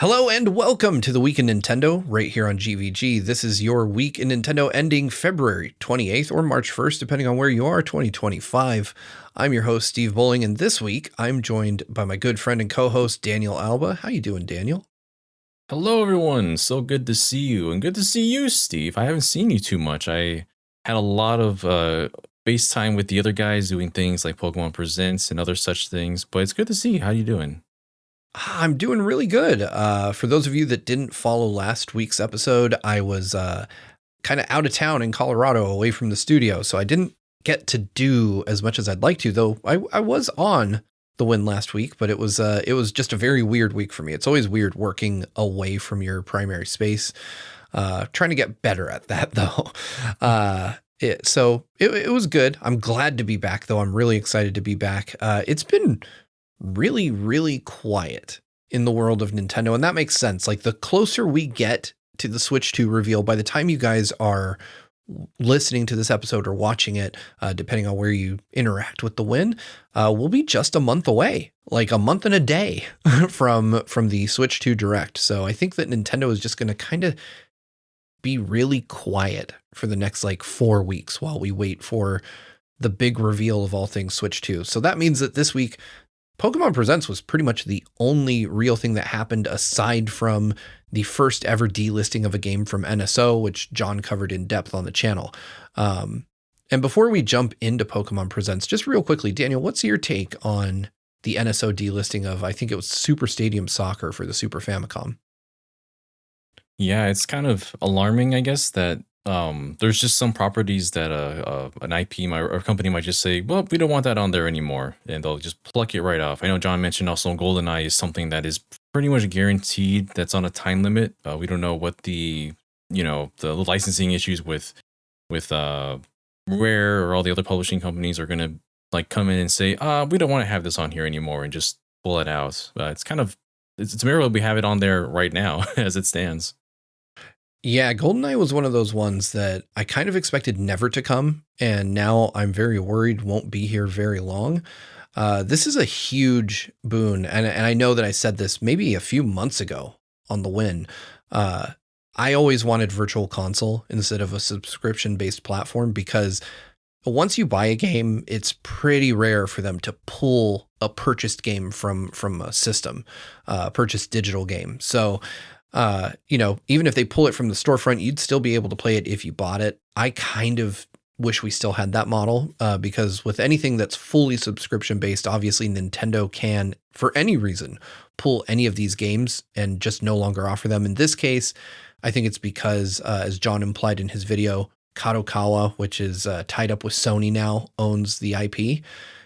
Hello and welcome to the Week in Nintendo right here on GVG. This is your Week in Nintendo ending February 28th or March 1st, depending on where you are, 2025. I'm your host, Steve Bowling, and this week I'm joined by my good friend and co-host, Daniel Alba. How you doing, Daniel? Hello, everyone. So good to see you, and good to see you, Steve. I haven't seen you too much. I had a lot of FaceTime with the other guys doing things like Pokémon Presents and other such things, but it's good to see you. How you doing? I'm doing really good. For those of you that didn't follow last week's episode, I was kind of out of town in Colorado, away from the studio, so I didn't get to do as much as I'd like to, though I was on the win last week, but it was just a very weird week for me. It's always weird working away from your primary space. Trying to get better at that though. It was good. I'm glad to be back though. I'm really excited to be back. It's been really, really quiet in the world of Nintendo, and that makes sense. Like the closer we get to the Switch 2 reveal, by the time you guys are listening to this episode or watching it, depending on where you interact with the win, we'll be just a month away, like a month and a day from the Switch 2 Direct. So I think that Nintendo is just going to kind of be really quiet for the next like 4 weeks while we wait for the big reveal of all things Switch 2. So that means that this week, Pokémon Presents was pretty much the only real thing that happened aside from the first ever delisting of a game from NSO, which John covered in depth on the channel. And before we jump into Pokémon Presents, just real quickly, Daniel, what's your take on the NSO delisting of, I think it was Super Stadium Soccer for the Super Famicom? Yeah, it's kind of alarming, I guess, that there's just some properties that an IP or company might just say, well, we don't want that on there anymore, and they'll just pluck it right off. I know John mentioned also GoldenEye is something that is pretty much guaranteed that's on a time limit. We don't know what the licensing issues with Rare or all the other publishing companies are going to like come in and say, we don't want to have this on here anymore and just pull it out. It's a miracle we have it on there right now as it stands. Yeah, GoldenEye was one of those ones that I kind of expected never to come, and now I'm very worried won't be here very long. This is a huge boon, and I know that I said this maybe a few months ago on the win. I always wanted Virtual Console instead of a subscription-based platform because once you buy a game, it's pretty rare for them to pull a purchased game from a system, purchased digital game. So even if they pull it from the storefront, you'd still be able to play it if you bought it. I kind of wish we still had that model, because with anything that's fully subscription based, obviously Nintendo can, for any reason, pull any of these games and just no longer offer them. In this case, I think it's because, as John implied in his video, Kadokawa, which is tied up with Sony now, owns the IP.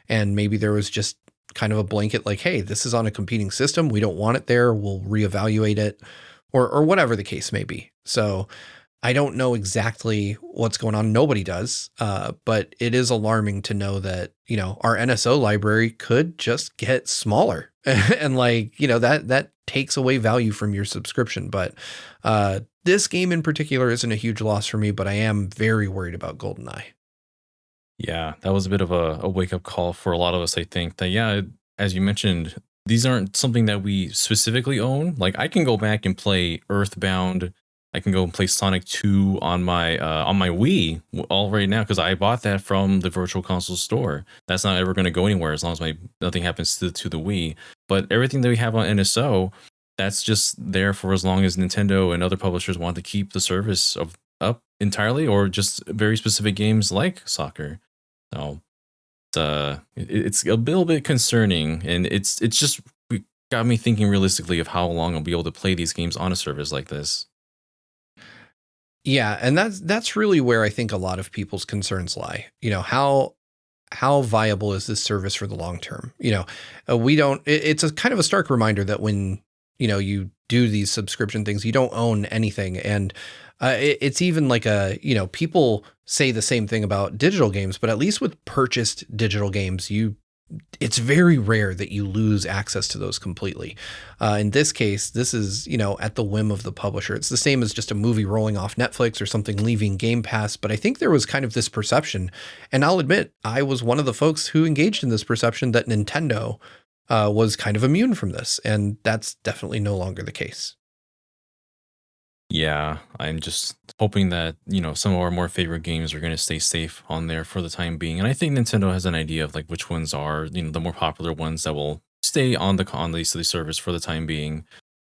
And maybe there was just kind of a blanket like, hey, this is on a competing system. We don't want it there. We'll reevaluate it. Or whatever the case may be. So I don't know exactly what's going on. Nobody does. But it is alarming to know that, our NSO library could just get smaller and that takes away value from your subscription. But this game in particular isn't a huge loss for me, but I am very worried about GoldenEye. Yeah, that was a bit of a wake-up call for a lot of us, I think. That, yeah, as you mentioned, these aren't something that we specifically own. Like I can go back and play Earthbound. I can go and play Sonic 2 on my Wii all right now because I bought that from the Virtual Console store. That's not ever going to go anywhere as long as nothing happens to the Wii. But everything that we have on NSO, that's just there for as long as Nintendo and other publishers want to keep the service up entirely, or just very specific games like soccer. So it's a little bit concerning, and it's just got me thinking realistically of how long I'll be able to play these games on a service like this. Yeah, and that's really where I think a lot of people's concerns lie. How viable is this service for the long term? It's a kind of a stark reminder that when you do these subscription things, you don't own anything. And it's even like people say the same thing about digital games, but at least with purchased digital games, it's very rare that you lose access to those completely. In this case, this is, at the whim of the publisher. It's the same as just a movie rolling off Netflix or something leaving Game Pass. But I think there was kind of this perception, and I'll admit I was one of the folks who engaged in this perception that Nintendo was kind of immune from this, and that's definitely no longer the case. Yeah, I'm just hoping that, some of our more favorite games are going to stay safe on there for the time being. And I think Nintendo has an idea of like which ones are, the more popular ones that will stay on the service for the time being.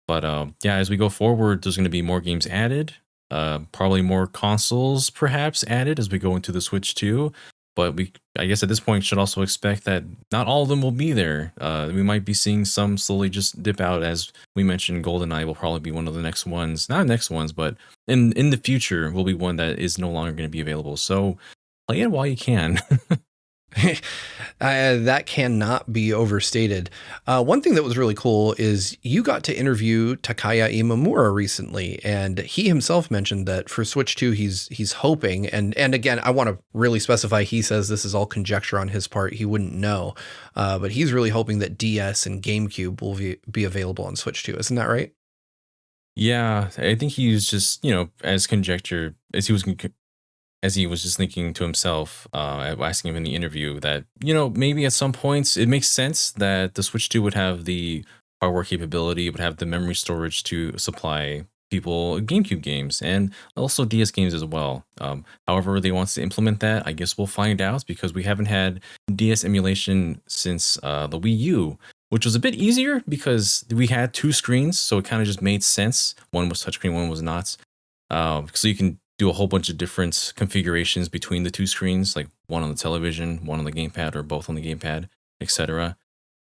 But yeah, as we go forward, there's going to be more games added, probably more consoles perhaps added as we go into the Switch 2. But I guess at this point, should also expect that not all of them will be there. We might be seeing some slowly just dip out. As we mentioned, GoldenEye will probably be one of the next ones. Not next ones, but in the future will be one that is no longer going to be available. So play it while you can. That cannot be overstated. One thing that was really cool is you got to interview Takaya Imamura recently, and he himself mentioned that for Switch 2, he's hoping, and again, I want to really specify, he says this is all conjecture on his part. He wouldn't know, but he's really hoping that DS and GameCube will be available on Switch 2. Isn't that right? Yeah, I think he was just, as conjecture, as he was just thinking to himself, asking him in the interview that, maybe at some points it makes sense that the Switch 2 would have the hardware capability, would have the memory storage to supply people GameCube games and also DS games as well. However, they want to implement that, I guess we'll find out, because we haven't had DS emulation since the Wii U, which was a bit easier because we had two screens, so it kind of just made sense. One was touchscreen, one was not. So you can do a whole bunch of different configurations between the two screens, like one on the television, one on the gamepad, or both on the gamepad, etc.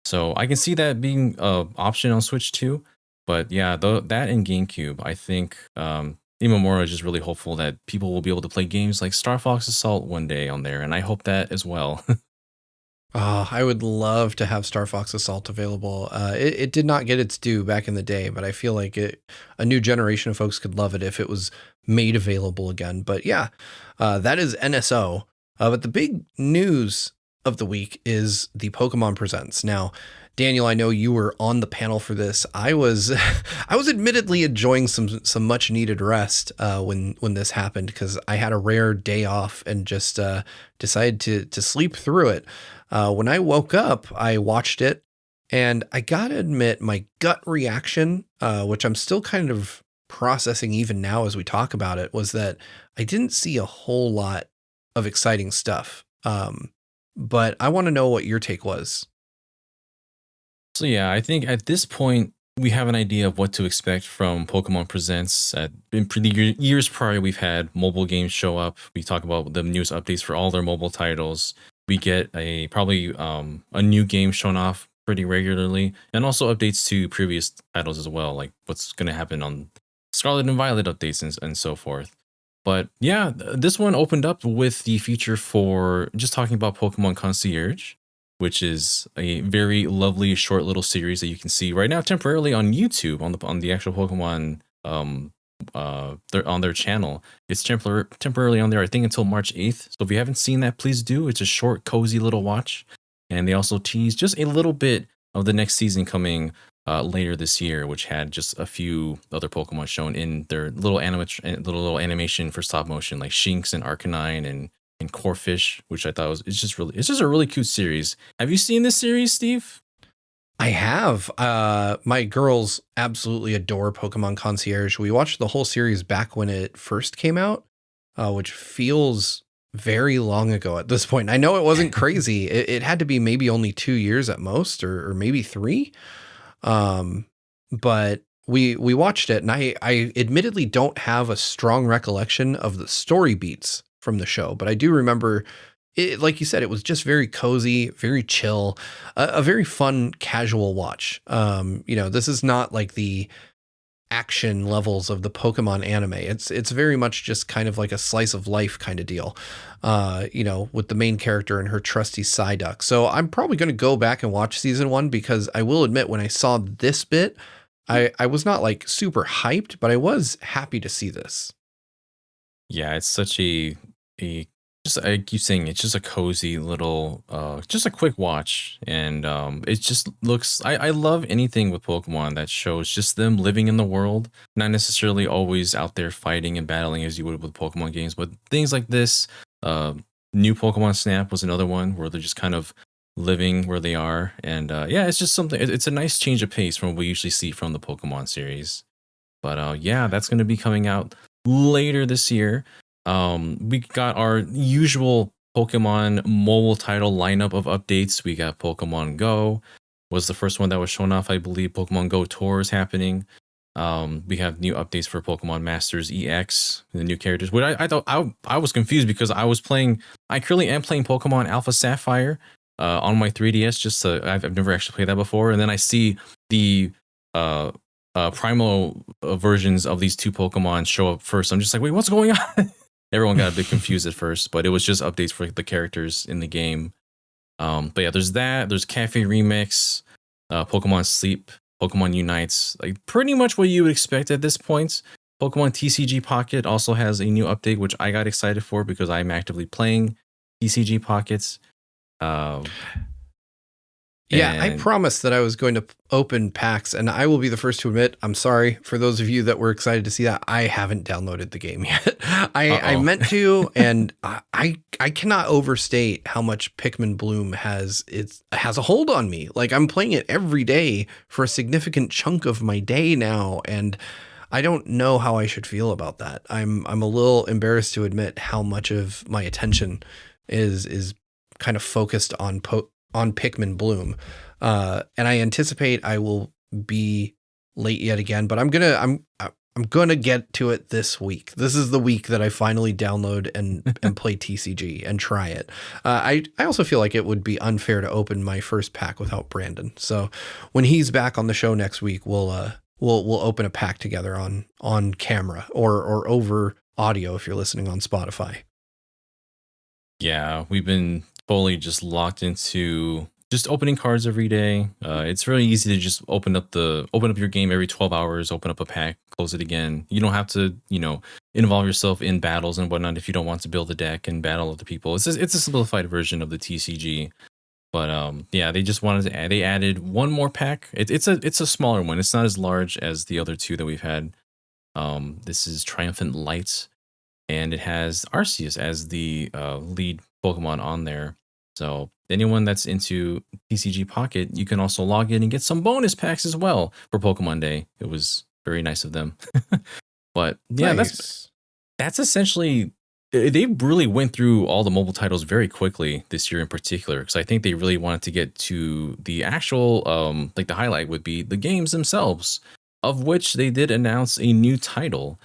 So I can see that being an option on Switch 2. But yeah, that and GameCube, I think Imamura is just really hopeful that people will be able to play games like Star Fox Assault one day on there, and I hope that as well. Oh, I would love to have Star Fox Assault available. It did not get its due back in the day, but I feel like a new generation of folks could love it if it was made available again. But yeah, that is NSO. But the big news of the week is the Pokemon Presents. Now, Daniel, I know you were on the panel for this. I was admittedly enjoying some much needed rest when this happened, because I had a rare day off and just decided to sleep through it. When I woke up, I watched it, and I gotta admit, my gut reaction, which I'm still kind of processing even now as we talk about it, was that I didn't see a whole lot of exciting stuff. But I want to know what your take was. So yeah, I think at this point we have an idea of what to expect from Pokemon Presents. In years prior, we've had mobile games show up. We talk about the newest updates for all their mobile titles. We get probably a new game shown off pretty regularly, and also updates to previous titles as well, like what's going to happen on Scarlet and Violet updates and so forth. But yeah, this one opened up with the feature for just talking about Pokemon Concierge, which is a very lovely short little series that you can see right now temporarily on YouTube on the actual Pokemon on their channel. It's temporarily on there, I think, until March 8th. So if you haven't seen that, please do. It's a short, cozy little watch. And they also tease just a little bit of the next season coming later this year, which had just a few other Pokemon shown in their little animation for stop motion, like Shinx and Arcanine and Corphish, which I thought it's just a really cute series. Have you seen this series, Steve? I have. My girls absolutely adore Pokemon Concierge. We watched the whole series back when it first came out, which feels very long ago at this point. I know it wasn't crazy. It had to be maybe only 2 years at most, or maybe 3. But we watched it, and I admittedly don't have a strong recollection of the story beats from the show, but I do remember it, like you said, it was just very cozy, very chill, a very fun, casual watch. This is not like the action levels of the Pokemon anime. It's very much just kind of like a slice of life kind of deal, with the main character and her trusty Psyduck. So I'm probably going to go back and watch season 1, because I will admit, when I saw this bit, I was not like super hyped, but I was happy to see this. Yeah, it's such just, I keep saying, it's just a cozy little, just a quick watch. And it just looks, I love anything with Pokemon that shows just them living in the world, not necessarily always out there fighting and battling as you would with Pokemon games, but things like this. New Pokemon Snap was another one where they're just kind of living where they are. And yeah, it's just something. It's a nice change of pace from what we usually see from the Pokemon series. But yeah, that's going to be coming out later this year. We got our usual Pokemon mobile title lineup of updates. We got Pokemon Go was the first one that was shown off, I believe. Pokemon Go Tour is happening. We have new updates for Pokemon Masters EX, the new characters. What I thought I was confused because I currently am playing Pokemon Alpha Sapphire on my 3DS. I've never actually played that before, and then I see the primal versions of these two Pokemon show up first. I'm just like, wait, what's going on? Everyone got a bit confused at first, but it was just updates for the characters in the game. But yeah, there's that. There's Cafe Remix, Pokemon Sleep, Pokemon Unites, like pretty much what you would expect at this point. Pokemon TCG Pocket also has a new update, which I got excited for because I'm actively playing TCG Pockets. Yeah, I promised that I was going to open packs, and I will be the first to admit, I'm sorry for those of you that were excited to see that. I haven't downloaded the game yet. I meant to, and I cannot overstate how much Pikmin Bloom has a hold on me. Like, I'm playing it every day for a significant chunk of my day now, and I don't know how I should feel about that. I'm a little embarrassed to admit how much of my attention is kind of focused on Pikmin Bloom. And I anticipate I will be late yet again, but I'm gonna get to it this week. This is the week that I finally download and play TCG and try it. I also feel like it would be unfair to open my first pack without Brandon. So when he's back on the show next week, we'll open a pack together on camera or over audio if you're listening on Spotify. Yeah, we've been fully just locked into just opening cards every day. It's really easy to just open up your game every 12 hours, open up a pack, close it again. You don't have to, involve yourself in battles and whatnot if you don't want to build a deck and battle other people. It's a simplified version of the TCG. But yeah, they just wanted to they added one more pack. It's a smaller one. It's not as large as the other two that we've had. This is Triumphant Light, and it has Arceus as the lead Pokemon on there. So anyone that's into TCG Pocket, you can also log in and get some bonus packs as well for Pokemon Day. It was very nice of them. But yeah, nice. that's essentially, they really went through all the mobile titles very quickly this year in particular, because I think they really wanted to get to the actual, like the highlight would be the games themselves, of which they did announce a new title.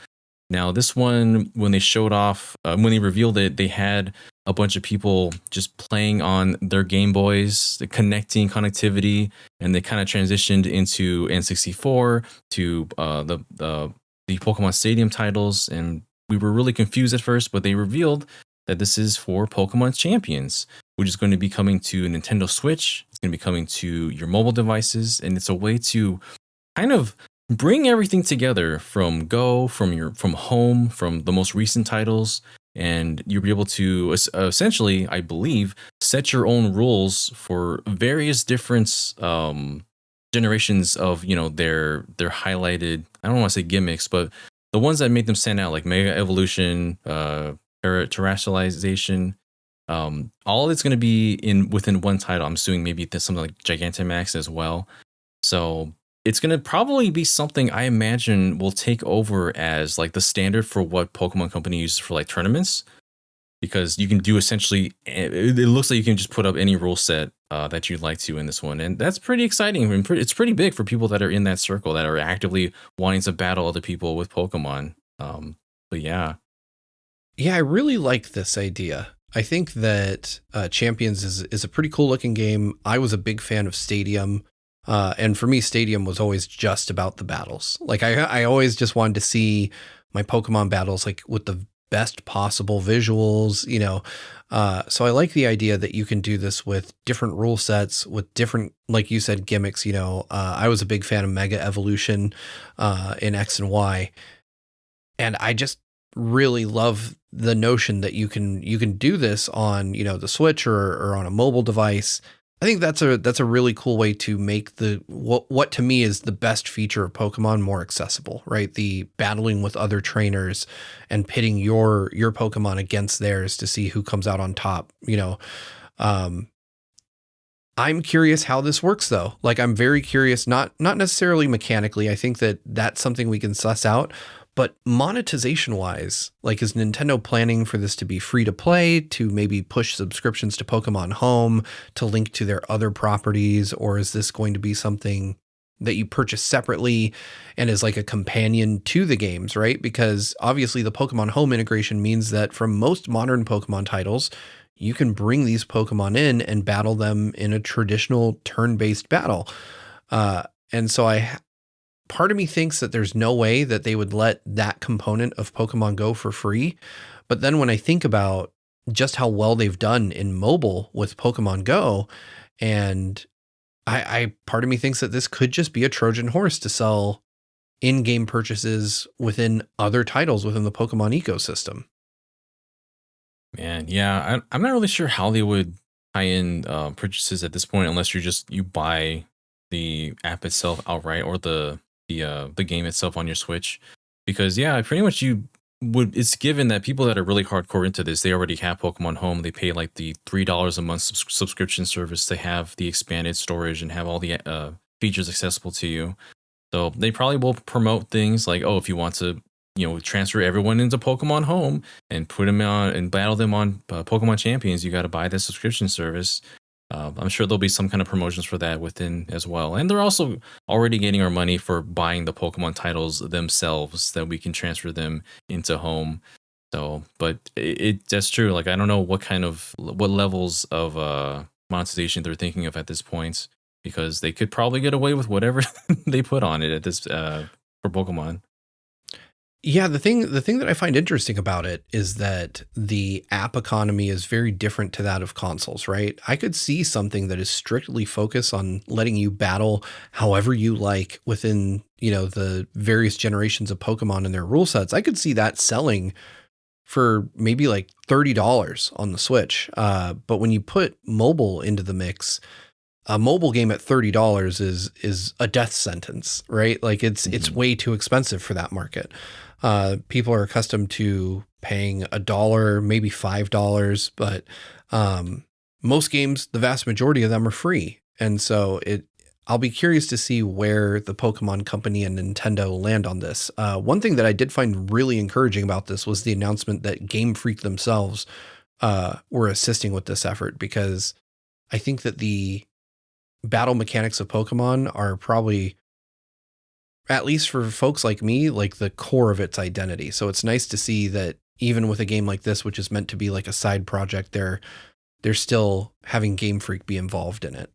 Now, this one, when they showed off, when they revealed it, they had a bunch of people just playing on their Game Boys, the connectivity, and they kind of transitioned into N64 to the Pokemon Stadium titles. And we were really confused at first, but they revealed that this is for Pokemon Champions, which is going to be coming to Nintendo Switch. It's going to be coming to your mobile devices, and it's a way to kind of bring everything together from Go, from home, from the most recent titles, and you'll be able to essentially, I believe, set your own rules for various different generations of their highlighted, I don't want to say gimmicks, but the ones that make them stand out, like Mega Evolution, Terrestrialization. All of it's going to be within one title. I'm assuming maybe there's something like Gigantamax as well. So it's going to probably be something I imagine will take over as like the standard for what Pokemon Company uses for like tournaments, because you can do essentially, it looks like you can just put up any rule set that you'd like to in this one. And that's pretty exciting. And it's pretty big for people that are in that circle that are actively wanting to battle other people with Pokemon. But yeah. Yeah, I really like this idea. I think that Champions is a pretty cool looking game. I was a big fan of Stadium. And for me, Stadium was always just about the battles. Like I always just wanted to see my Pokemon battles like with the best possible visuals, so I like the idea that you can do this with different rule sets, with different, like you said, gimmicks. I was a big fan of Mega Evolution in X and Y, and I just really love the notion that you can do this on the Switch or on a mobile device. I think that's a really cool way to make what to me is the best feature of Pokemon more accessible, right? The battling with other trainers and pitting your Pokemon against theirs to see who comes out on top. I'm curious how this works though. Like I'm very curious, not necessarily mechanically. I think that that's something we can suss out, but monetization wise, like is Nintendo planning for this to be free to play, to maybe push subscriptions to Pokemon Home, to link to their other properties, or is this going to be something that you purchase separately and is like a companion to the games, right? Because obviously the Pokemon Home integration means that from most modern Pokemon titles, you can bring these Pokemon in and battle them in a traditional turn-based battle. And so part of me thinks that there's no way that they would let that component of Pokemon Go for free. But then when I think about just how well they've done in mobile with Pokemon Go, and I part of me thinks that this could just be a Trojan horse to sell in-game purchases within other titles within the Pokemon ecosystem. Man, yeah, I'm not really sure how they would tie in purchases at this point, unless you buy the app itself outright or the game itself on your Switch. Because yeah, pretty much it's given that people that are really hardcore into this, they already have Pokemon Home. They pay like the $3 a month subscription service to have the expanded storage and have all the features accessible to you. So they probably will promote things like, oh, if you want to, transfer everyone into Pokemon Home and put them on and battle them on Pokemon Champions, you got to buy the subscription service. I'm sure there'll be some kind of promotions for that within as well. And they're also already getting our money for buying the Pokemon titles themselves, that we can transfer them into Home. So, but that's true. Like, I don't know what levels of monetization they're thinking of at this point, because they could probably get away with whatever they put on it at this for Pokemon. Yeah, the thing that I find interesting about it is that the app economy is very different to that of consoles, right? I could see something that is strictly focused on letting you battle however you like within, the various generations of Pokemon and their rule sets. I could see that selling for maybe like $30 on the Switch. But when you put mobile into the mix, a mobile game at $30 is a death sentence, right? Like it's way too expensive for that market. People are accustomed to paying $1, maybe $5, but most games, the vast majority of them are free. And so I'll be curious to see where the Pokemon Company and Nintendo land on this. One thing that I did find really encouraging about this was the announcement that Game Freak themselves were assisting with this effort, because I think that the battle mechanics of Pokemon are probably, at least for folks like me, like the core of its identity. So it's nice to see that even with a game like this, which is meant to be like a side project, they're still having Game Freak be involved in it.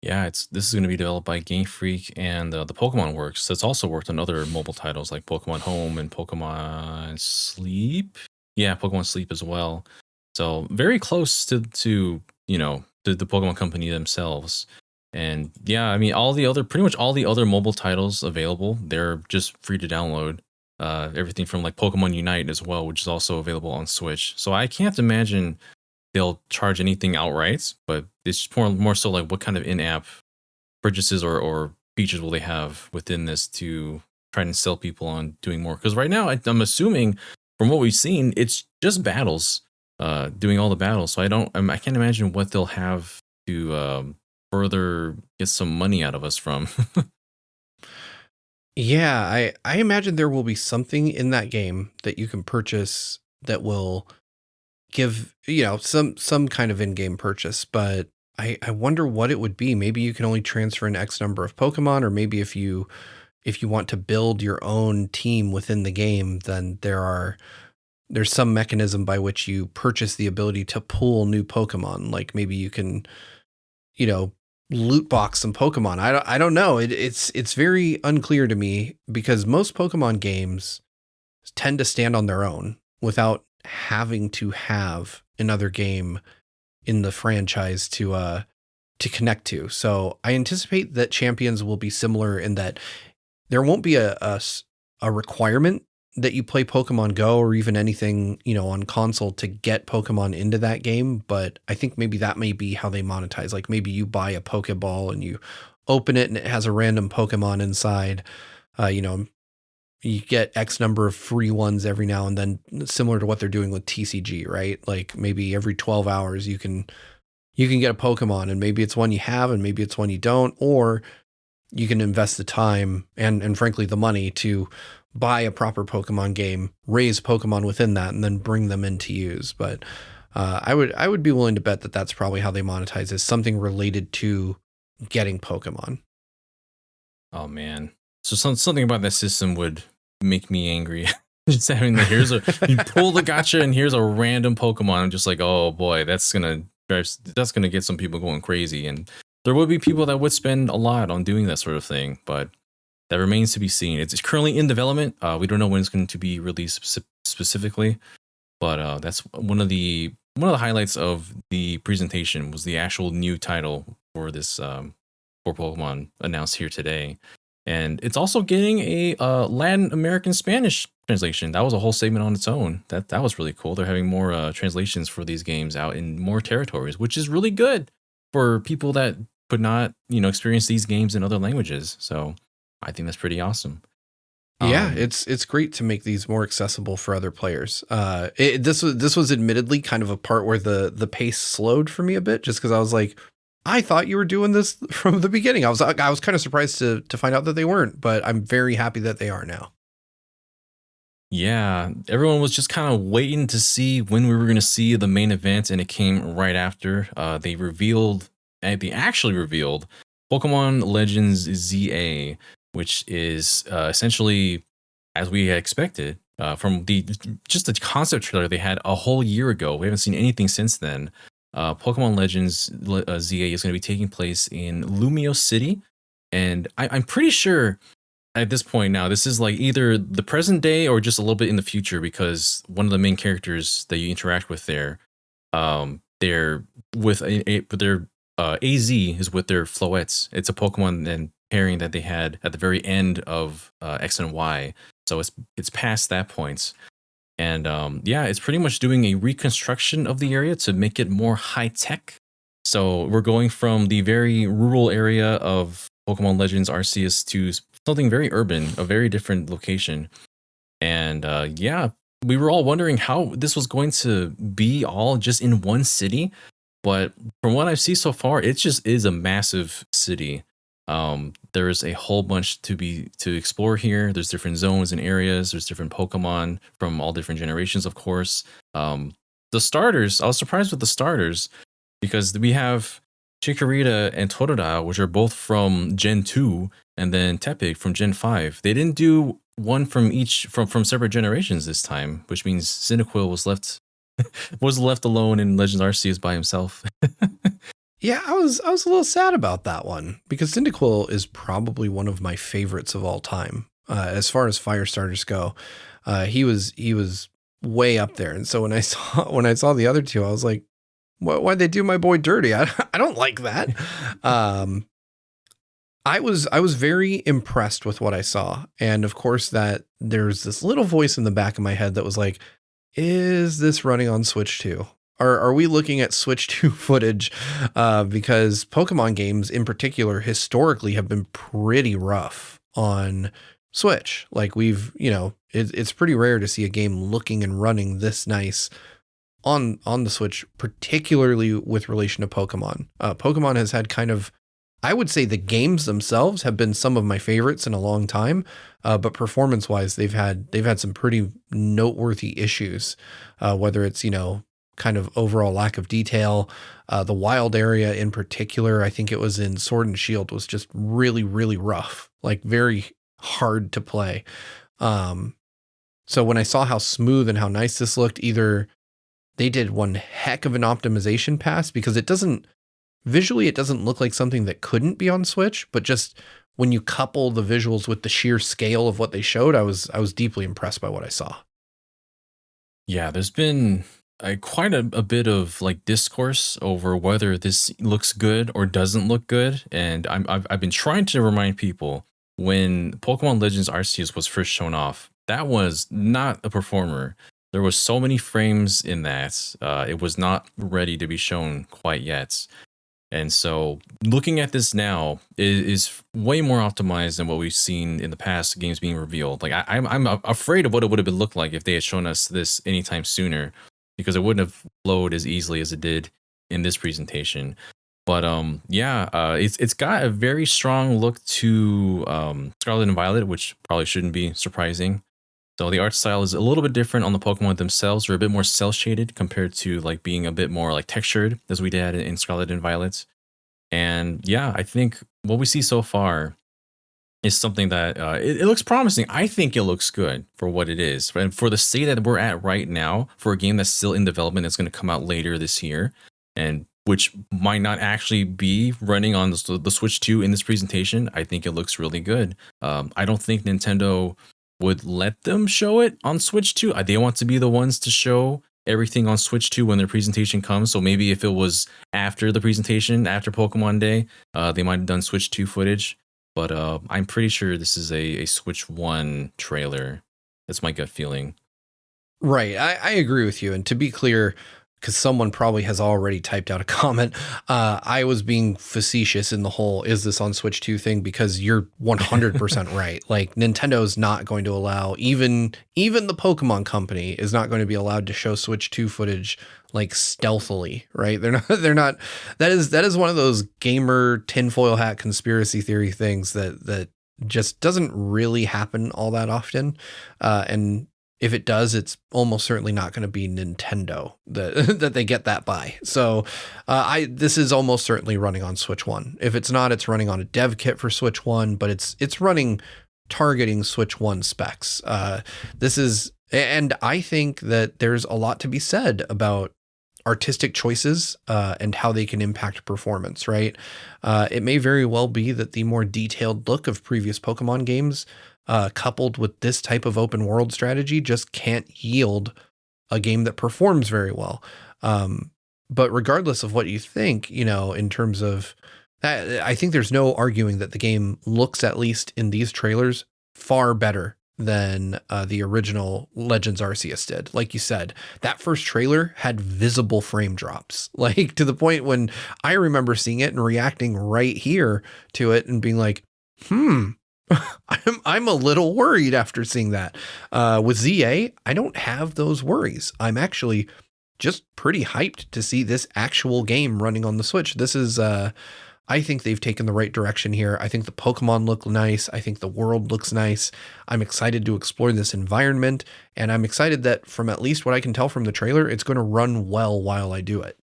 Yeah, this is going to be developed by Game Freak and the Pokemon Works. That's also worked on other mobile titles like Pokemon Home and Pokemon Sleep. Yeah, Pokemon Sleep as well. So very close to the Pokemon Company themselves. And yeah, I mean, pretty much all the other mobile titles available, they're just free to download. Everything from like Pokemon Unite as well, which is also available on Switch. So I can't imagine they'll charge anything outright, but it's more so like what kind of in-app purchases or features will they have within this to try and sell people on doing more. Because right now, I'm assuming from what we've seen, it's just battles, doing all the battles. So I can't imagine what they'll have to further get some money out of us from. Yeah, I imagine there will be something in that game that you can purchase that will give, some kind of in-game purchase, but I wonder what it would be. Maybe you can only transfer an X number of Pokemon, or maybe if you want to build your own team within the game, then there's some mechanism by which you purchase the ability to pull new Pokemon. Like maybe you can, loot box some Pokemon. I don't know. It's very unclear to me, because most Pokemon games tend to stand on their own without having to have another game in the franchise to connect to. So I anticipate that Champions will be similar in that there won't be a requirement that you play Pokemon Go or even anything, on console to get Pokemon into that game. But I think maybe that may be how they monetize. Like maybe you buy a Pokeball and you open it and it has a random Pokemon inside. You get X number of free ones every now and then, similar to what they're doing with TCG, right? Like maybe every 12 hours you can you can get a Pokemon and maybe it's one you have and maybe it's one you don't, or you can invest the time and frankly the money to buy a proper Pokemon game, raise Pokemon within that, and then bring them in to use. But I would be willing to bet that that's probably how they monetize, is something related to getting Pokemon. Oh man, so something about that system would make me angry. Just having you pull the gacha and here's a random Pokemon. I'm just like, oh boy, that's gonna get some people going crazy, and there would be people that would spend a lot on doing that sort of thing, but that remains to be seen. It's currently in development. We don't know when it's going to be released specifically, but that's one of the highlights of the presentation was the actual new title for this for Pokemon announced here today. And it's also getting a Latin American Spanish translation. That was a whole segment on its own. That was really cool. They're having more translations for these games out in more territories, which is really good for people that could not, experience these games in other languages. So I think that's pretty awesome. Yeah, it's great to make these more accessible for other players. This was admittedly kind of a part where the pace slowed for me a bit, just because I was like, I thought you were doing this from the beginning. I was kind of surprised to find out that they weren't, but I'm very happy that they are now. Yeah, everyone was just kind of waiting to see when we were going to see the main event, and it came right after. They actually revealed Pokemon Legends Z-A, which is essentially, as we had expected, from the concept trailer they had a whole year ago. We haven't seen anything since then. Pokemon Legends Z-A is going to be taking place in Lumio City, and I'm pretty sure at this point now this is like either the present day or just a little bit in the future, because one of the main characters that you interact with there, they're with their AZ is with their Floettes. It's a Pokemon and pairing that they had at the very end of X and Y, so it's past that point. And it's pretty much doing a reconstruction of the area to make it more high tech. So we're going from the very rural area of Pokemon Legends Arceus to something very urban, a very different location. And we were all wondering how this was going to be all just in one city. But from what I've seen so far, it just is a massive city. There is a whole bunch to explore here. There's different zones and areas. There's different Pokemon from all different generations, of course. The starters, I was surprised with the starters, because we have Chikorita and Totodile, which are both from Gen 2, and then Tepig from Gen 5. They didn't do one from each from separate generations this time, which means Cyndaquil was left alone in Legends Arceus by himself. Yeah, I was a little sad about that one, because Cyndaquil is probably one of my favorites of all time. As far as fire starters go, he was way up there. And so when I saw the other two, I was like, why'd they do my boy dirty? I don't like that. I was very impressed with what I saw. And of course that there's this little voice in the back of my head that was like, is this running on Switch 2? Are we looking at Switch 2 footage? Because Pokemon games in particular historically have been pretty rough on Switch. Like it's pretty rare to see a game looking and running this nice on the Switch, particularly with relation to Pokemon. Pokemon has had kind of, I would say the games themselves have been some of my favorites in a long time, but performance-wise, they've had some pretty noteworthy issues, whether it's, kind of overall lack of detail. The wild area in particular, I think it was in Sword and Shield, was just really, really rough, like very hard to play. So when I saw how smooth and how nice this looked, either they did one heck of an optimization pass, because it doesn't look like something that couldn't be on Switch, but just when you couple the visuals with the sheer scale of what they showed, I was deeply impressed by what I saw. Yeah, there's been quite a bit of like discourse over whether this looks good or doesn't look good, and I've been trying to remind people, when Pokemon Legends Arceus was first shown off, that was not a performer. There was so many frames in that, it was not ready to be shown quite yet. And so looking at this now is way more optimized than what we've seen in the past games being revealed. Like I'm afraid of what it would have been looked like if they had shown us this anytime sooner, because it wouldn't have flowed as easily as it did in this presentation. But it's got a very strong look to Scarlet and Violet, which probably shouldn't be surprising. So the art style is a little bit different on the Pokemon themselves. They're a bit more cell shaded compared to like being a bit more like textured as we did in Scarlet and Violet. And yeah, I think what we see so far is something that it looks promising. I think it looks good for what it is. And for the state that we're at right now, for a game that's still in development, that's going to come out later this year, and which might not actually be running on the Switch 2 in this presentation, I think it looks really good. I don't think Nintendo would let them show it on Switch 2. They want to be the ones to show everything on Switch 2 when their presentation comes. So maybe if it was after the presentation, after Pokemon Day, they might have done Switch 2 footage. But I'm pretty sure this is a Switch 1 trailer. That's my gut feeling. Right. I agree with you. And to be clear, because someone probably has already typed out a comment, I was being facetious in the whole "is this on Switch 2" thing, because you're 100% right. Like, Nintendo's not going to allow, even the Pokemon company is not going to be allowed to show Switch 2 footage like stealthily, right? They're not. That is one of those gamer tinfoil hat conspiracy theory things that just doesn't really happen all that often. And if it does, it's almost certainly not going to be Nintendo that they get that by. So this is almost certainly running on Switch 1. If it's not, it's running on a dev kit for Switch 1, but it's running targeting Switch 1 specs. And I think that there's a lot to be said about artistic choices and how they can impact performance, right? It may very well be that the more detailed look of previous Pokemon games coupled with this type of open world strategy just can't yield a game that performs very well. But regardless of what you think, in terms of that, I think there's no arguing that the game looks, at least in these trailers, far better than the original Legends Arceus did. Like you said, that first trailer had visible frame drops, like to the point when I remember seeing it and reacting right here to it and being like, I'm a little worried after seeing that. With Z-A, I don't have those worries. I'm actually just pretty hyped to see this actual game running on the Switch. This is, I think they've taken the right direction here. I think the Pokemon look nice. I think the world looks nice. I'm excited to explore this environment, and I'm excited that, from at least what I can tell from the trailer, it's going to run well while I do it.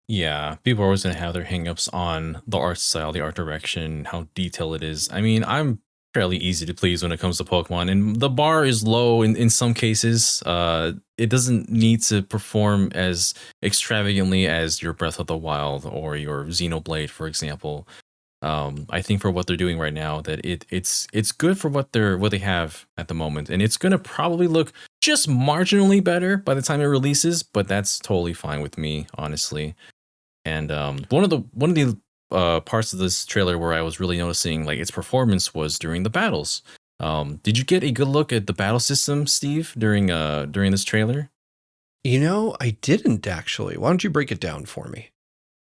Yeah, people are always going to have their hangups on the art style, the art direction, how detailed it is. I mean, I'm fairly easy to please when it comes to Pokemon, and the bar is low in some cases. It doesn't need to perform as extravagantly as your Breath of the Wild or your Xenoblade, for example. I think for what they're doing right now, that it's good for what they have at the moment, and it's going to probably look just marginally better by the time it releases, but that's totally fine with me, honestly. And one of the parts of this trailer where I was really noticing like its performance was during the battles. Did you get a good look at the battle system, Steve, during this trailer? I didn't actually. Why don't you break it down for me?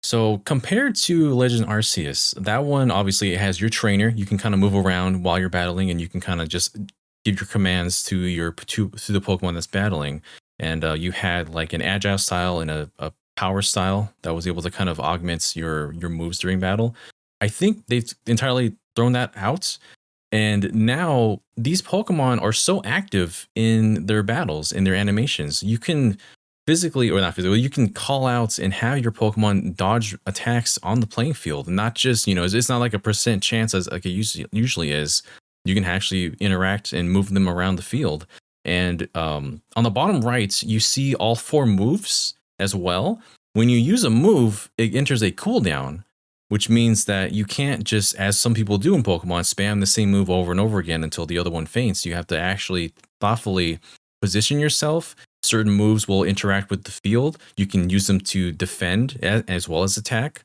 So compared to Legend Arceus, that one obviously it has your trainer. You can kind of move around while you're battling, and you can kind of just give your commands to the Pokemon that's battling. And you had like an agile style and a power style that was able to kind of augment your moves during battle. I think they've entirely thrown that out. And now these Pokemon are so active in their battles, in their animations. You can physically, or not physically, you can call out and have your Pokemon dodge attacks on the playing field. Not just, it's not like a % chance as like it usually is. You can actually interact and move them around the field. And on the bottom right, you see all 4 moves as well. When you use a move, it enters a cooldown, which means that you can't just, as some people do in Pokemon, spam the same move over and over again until the other one faints. You have to actually thoughtfully position yourself. Certain moves will interact with the field. You can use them to defend as well as attack.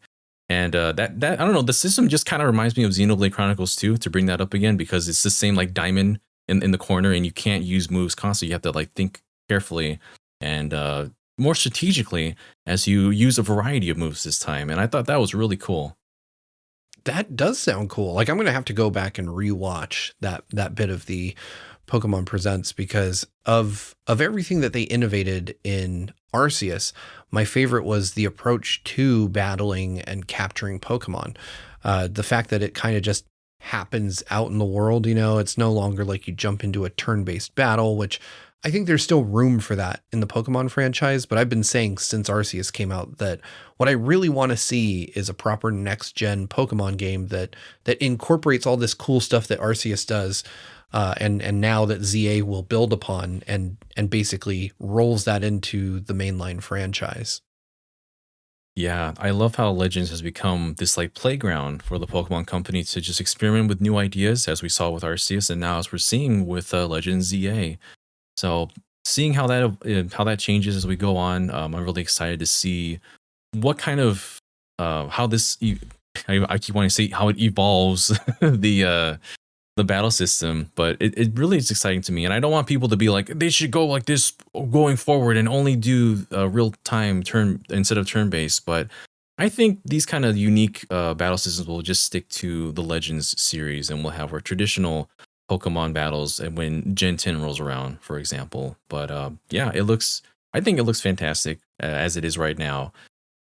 And that I don't know, the system just kind of reminds me of Xenoblade Chronicles 2, to bring that up again, because it's the same like diamond in the corner, and you can't use moves constantly. You have to like think carefully and more strategically as you use a variety of moves this time. And I thought that was really cool. That does sound cool. Like, I'm going to have to go back and rewatch that bit of the Pokemon Presents because of everything that they innovated in Arceus. My favorite was the approach to battling and capturing Pokemon. The fact that it kind of just happens out in the world, it's no longer like you jump into a turn-based battle, which I think there's still room for that in the Pokemon franchise. But I've been saying since Arceus came out that what I really want to see is a proper next-gen Pokemon game that incorporates all this cool stuff that Arceus does, and now that ZA will build upon and basically rolls that into the mainline franchise. Yeah, I love how Legends has become this like playground for the Pokemon company to just experiment with new ideas, as we saw with Arceus, and now as we're seeing with Legends ZA. So seeing how that changes as we go on, I'm really excited to see what kind of how this. I keep wanting to say how it evolves the battle system, but it really is exciting to me. And I don't want people to be like, they should go like this going forward and only do real time turn instead of turn based. But I think these kind of unique battle systems will just stick to the Legends series, and we'll have our traditional Pokemon battles and when Gen 10 rolls around, for example. But yeah, I think it looks fantastic as it is right now.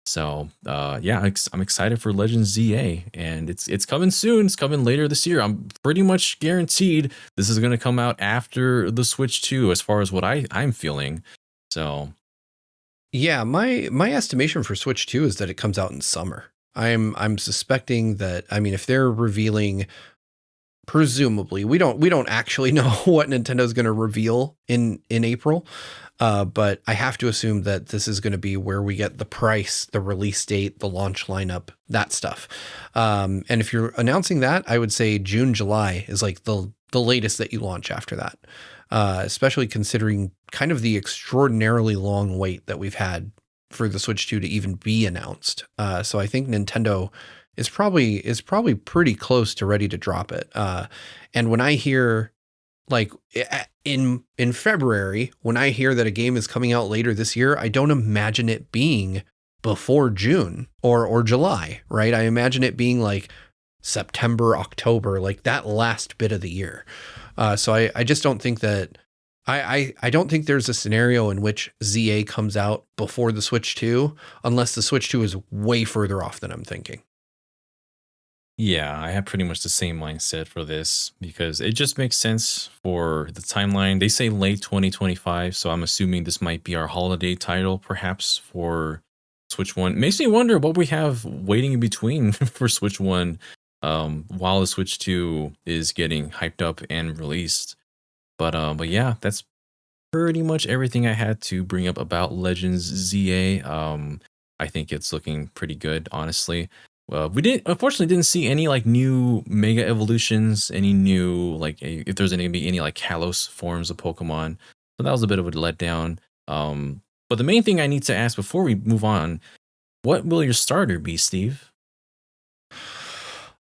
So yeah, I'm excited for Legends ZA, and it's coming soon. It's coming later this year. I'm pretty much guaranteed this is going to come out after the Switch 2, as far as what I'm feeling. So yeah, my estimation for Switch 2 is that it comes out in summer. I'm suspecting that, I mean, if they're revealing, presumably we don't actually know what Nintendo's going to reveal in April. But I have to assume that this is going to be where we get the price, the release date, the launch lineup, that stuff. And if you're announcing that, I would say June, July is like the latest that you launch after that, especially considering kind of the extraordinarily long wait that we've had for the Switch 2 to even be announced. So I think Nintendo is probably pretty close to ready to drop it. And when I hear, like, in February, when I hear that a game is coming out later this year, I don't imagine it being before June or July, right? I imagine it being like September, October, like that last bit of the year. So I just don't think that I don't think there's a scenario in which ZA comes out before the Switch 2, unless the Switch 2 is way further off than I'm thinking. yeah, I have pretty much the same mindset for this because it just makes sense for the timeline. They say late 2025, so I'm assuming this might be our holiday title, perhaps for Switch 1. Makes me wonder what we have waiting in between for Switch 1, while the Switch 2 is getting hyped up and released. But yeah, that's pretty much everything I had to bring up about Legends ZA. I think it's looking pretty good, honestly. We unfortunately didn't see any like new Mega Evolutions, any new like if there's going to be any like Kalos forms of Pokemon. So that was a bit of a letdown. But the main thing I need to ask before we move on, what will your starter be, Steve?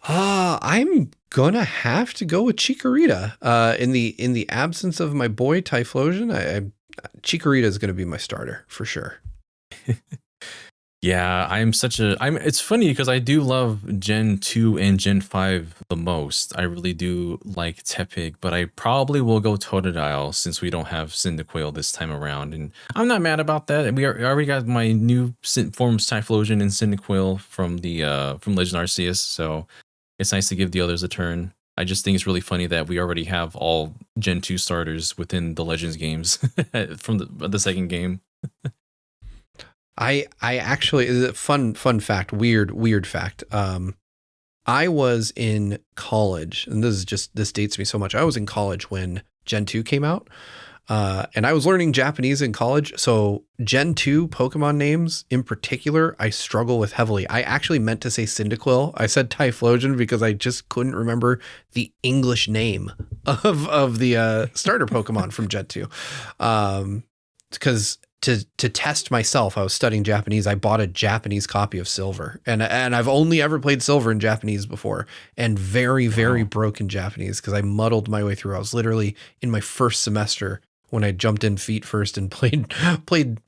I'm gonna have to go with Chikorita. In the absence of my boy Typhlosion, Chikorita is gonna be my starter for sure. Yeah, it's funny because I do love Gen 2 and Gen 5 the most. I really do like Tepig, but I probably will go Totodile since we don't have Cyndaquil this time around. And I'm not mad about that. I already got my new forms Typhlosion and Cyndaquil from Legend Arceus, so it's nice to give the others a turn. I just think it's really funny that we already have all Gen 2 starters within the Legends games from the second game. I actually, fun fact, weird fact. I was in college, and this dates me so much. I was in college when Gen 2 came out, and I was learning Japanese in college. So Gen 2 Pokemon names in particular, I struggle with heavily. I actually meant to say Cyndaquil. I said Typhlosion because I just couldn't remember the English name of the starter Pokemon from Gen 2. Because to test myself, I was studying Japanese. I bought a Japanese copy of Silver, and I've only ever played Silver in Japanese before, and very broken Japanese because I muddled my way through. I was literally in my first semester when I jumped in feet first and played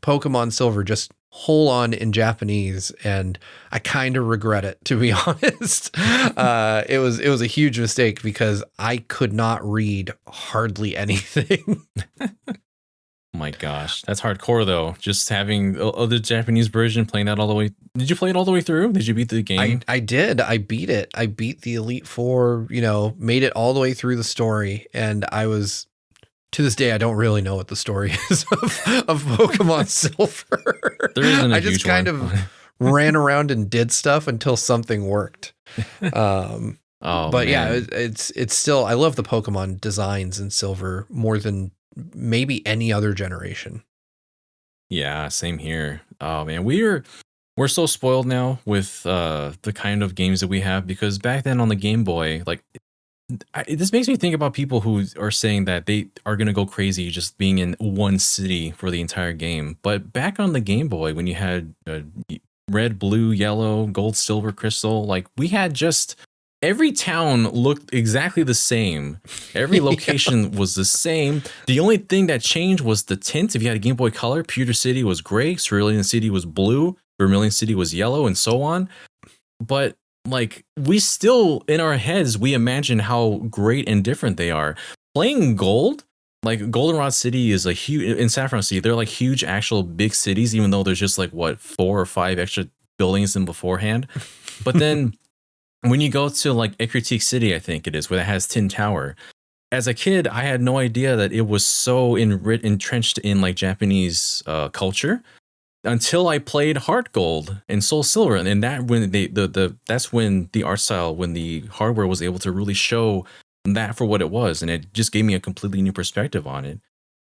Pokemon Silver just whole on in Japanese, and I kind of regret it, to be honest. It was a huge mistake because I could not read hardly anything. Oh my gosh, that's hardcore though. Just having the Japanese version, playing that all the way. Did you play it all the way through? Did you beat the game? I did. I beat it. I beat the Elite Four, made it all the way through the story. And I was, to this day, I don't really know what the story is of Pokemon Silver. There isn't a I just kind of ran around and did stuff until something worked. But yeah, it's still, I love the Pokemon designs in Silver more than maybe any other generation. Yeah, same here. Oh man, we're so spoiled now with the kind of games that we have, because back then on the Game Boy, like this makes me think about people who are saying that they are going to go crazy just being in one city for the entire game. But back on the Game Boy, when you had red, blue, yellow, gold, silver, crystal, like we had just every town looked exactly the same. Every location was the same. The only thing that changed was the tint. If you had a Game Boy Color, Pewter City was gray, Cerulean City was blue, Vermilion City was yellow, and so on. But like we still, in our heads, we imagine how great and different they are. Playing Gold, like Goldenrod City is a huge, in Saffron City, they're like huge actual big cities, even though there's just like 4 or 5 extra buildings in beforehand. But then when you go to like Ekritik City, I think it is, where it has Tin Tower. As a kid, I had no idea that it was so entrenched in like Japanese culture until I played Heart Gold and Soul Silver, and that when that's when the art style, when the hardware was able to really show that for what it was, and it just gave me a completely new perspective on it.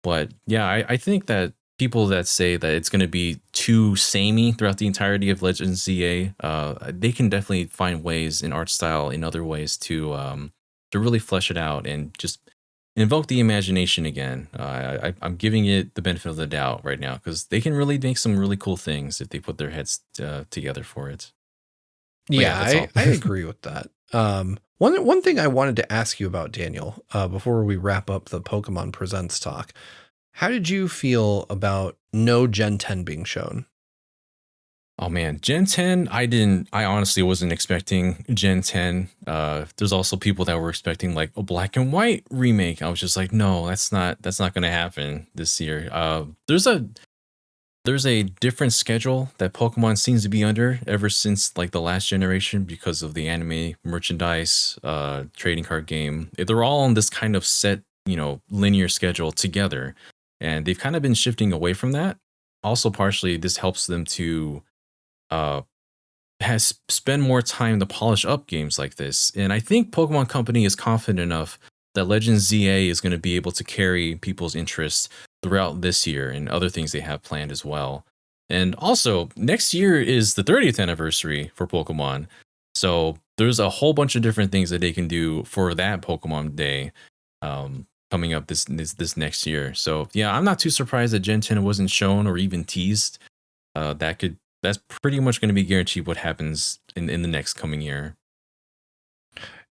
But yeah, I think that people that say that it's going to be too samey throughout the entirety of Legends Z-A, they can definitely find ways in art style in other ways to really flesh it out and just invoke the imagination again. I'm giving it the benefit of the doubt right now, because they can really make some really cool things if they put their heads together for it. But yeah, I agree with that. One thing I wanted to ask you about, Daniel, before we wrap up the Pokemon Presents talk, how did you feel about no Gen 10 being shown? Oh man, Gen 10, I honestly wasn't expecting Gen 10. There's also people that were expecting like a black and white remake. I was just like, no, that's not going to happen this year. There's a different schedule that Pokemon seems to be under ever since like the last generation, because of the anime, merchandise, trading card game. They're all on this kind of set, linear schedule together. And they've kind of been shifting away from that. Also, partially, this helps them to spend more time to polish up games like this. And I think Pokemon Company is confident enough that Legends Z-A is going to be able to carry people's interest throughout this year and other things they have planned as well. And also, next year is the 30th anniversary for Pokemon. So there's a whole bunch of different things that they can do for that Pokemon Day coming up this next year. So yeah, I'm not too surprised that Gen 10 wasn't shown or even teased. That's pretty much going to be guaranteed what happens in the next coming year.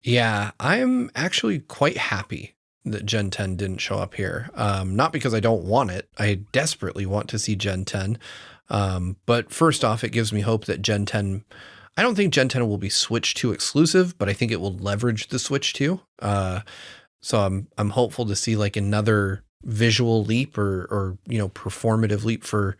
Yeah, I'm actually quite happy that Gen 10 didn't show up here. Not because I don't want it. I desperately want to see Gen 10. But first off, it gives me hope that Gen 10, I don't think Gen 10 will be Switch 2 exclusive, but I think it will leverage the Switch 2. So I'm hopeful to see like another visual leap or performative leap for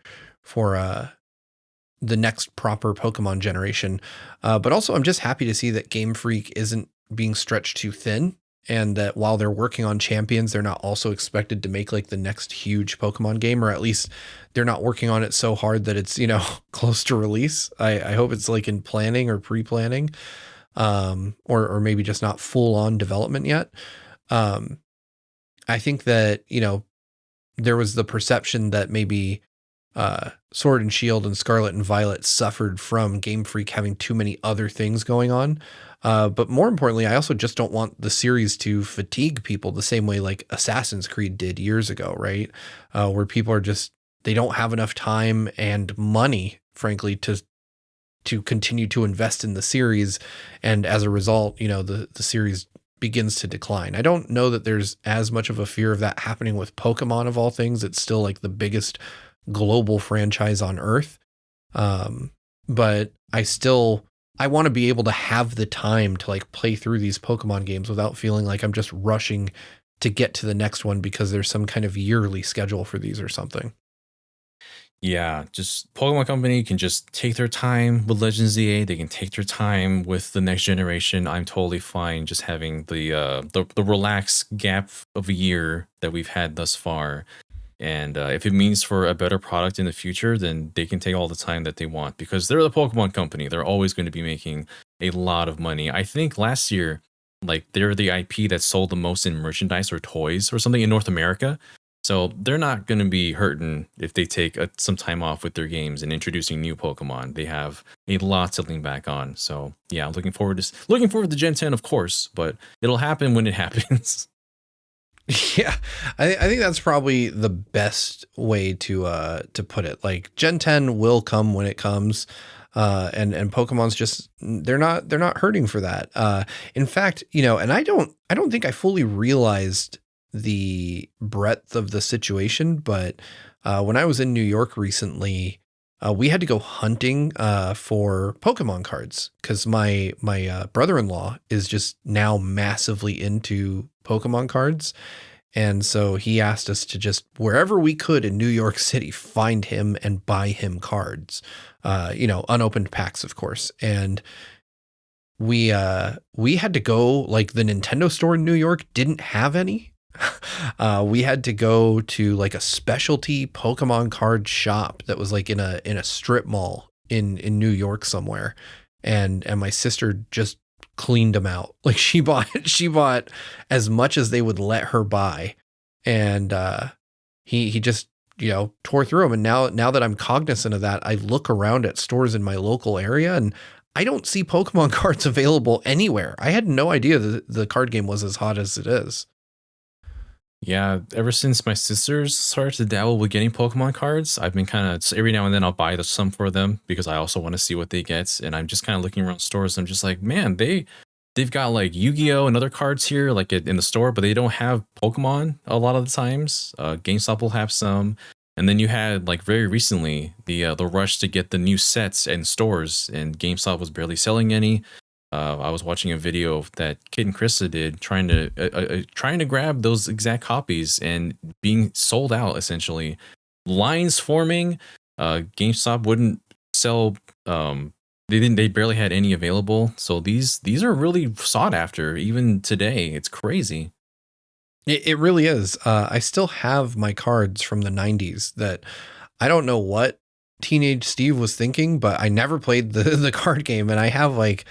the next proper Pokemon generation. But also I'm just happy to see that Game Freak isn't being stretched too thin, and that while they're working on Champions, they're not also expected to make like the next huge Pokemon game, or at least they're not working on it so hard that it's, close to release. I hope it's like in planning or pre-planning, or maybe just not full on development yet. I think that, there was the perception that maybe Sword and Shield and Scarlet and Violet suffered from Game Freak having too many other things going on. But more importantly, I also just don't want the series to fatigue people the same way like Assassin's Creed did years ago, right? Where people are just, they don't have enough time and money, frankly, to continue to invest in the series. And as a result, the series begins to decline. I don't know that there's as much of a fear of that happening with Pokemon of all things. It's still like the biggest global franchise on Earth. But I want to be able to have the time to like play through these Pokemon games without feeling like I'm just rushing to get to the next one because there's some kind of yearly schedule for these or something. Yeah, just Pokemon Company can just take their time with Legends Z-A. They can take their time with the next generation. I'm totally fine just having the relaxed gap of a year that we've had thus far. And if it means for a better product in the future, then they can take all the time that they want because they're the Pokemon Company. They're always going to be making a lot of money. I think last year, like they're the IP that sold the most in merchandise or toys or something in North America. So they're not going to be hurting if they take some time off with their games and introducing new Pokemon. They have a lot to lean back on. So yeah, I'm looking forward to Gen 10, of course, but it'll happen when it happens. Yeah, I think that's probably the best way to put it. Like Gen 10 will come when it comes, and Pokemon's just they're not hurting for that. In fact, and I don't think I fully realized the breadth of the situation, but when I was in New York recently, we had to go hunting for Pokemon cards because my brother-in-law is just now massively into Pokemon cards. And so he asked us to just wherever we could in New York City, find him and buy him cards, unopened packs, of course. And we had to go, like the Nintendo store in New York didn't have any. We had to go to like a specialty Pokemon card shop that was like in a strip mall in New York somewhere. And my sister just cleaned them out. Like she bought as much as they would let her buy. And he just, tore through them. And now that I'm cognizant of that, I look around at stores in my local area and I don't see Pokemon cards available anywhere. I had no idea that the card game was as hot as it is. Yeah, ever since my sisters started to dabble with getting Pokemon cards, I've been kind of every now and then I'll buy some for them because I also want to see what they get. And I'm just kind of looking around stores. And I'm just like, man, they've got like Yu-Gi-Oh and other cards here, like in the store, but they don't have Pokemon a lot of the times. GameStop will have some, and then you had like very recently the rush to get the new sets in stores, and GameStop was barely selling any. I was watching a video that Kid and Krista did trying to grab those exact copies and being sold out essentially. Lines forming. GameStop wouldn't sell. They barely had any available. So these are really sought after even today. It's crazy. It really is. I still have my cards from the 90s that I don't know what teenage Steve was thinking, but I never played the card game, and I have like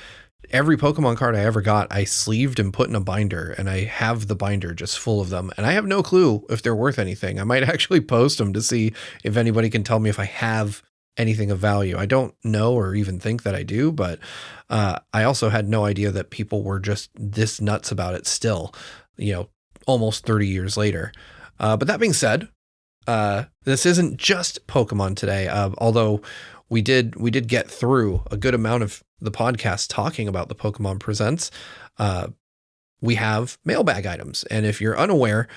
every Pokemon card I ever got, I sleeved and put in a binder, and I have the binder just full of them. And I have no clue if they're worth anything. I might actually post them to see if anybody can tell me if I have anything of value. I don't know or even think that I do, but I also had no idea that people were just this nuts about it still, almost 30 years later. But that being said, this isn't just Pokemon today, although we did get through a good amount of the podcast talking about the Pokémon Presents. We have mailbag items. And if you're unaware,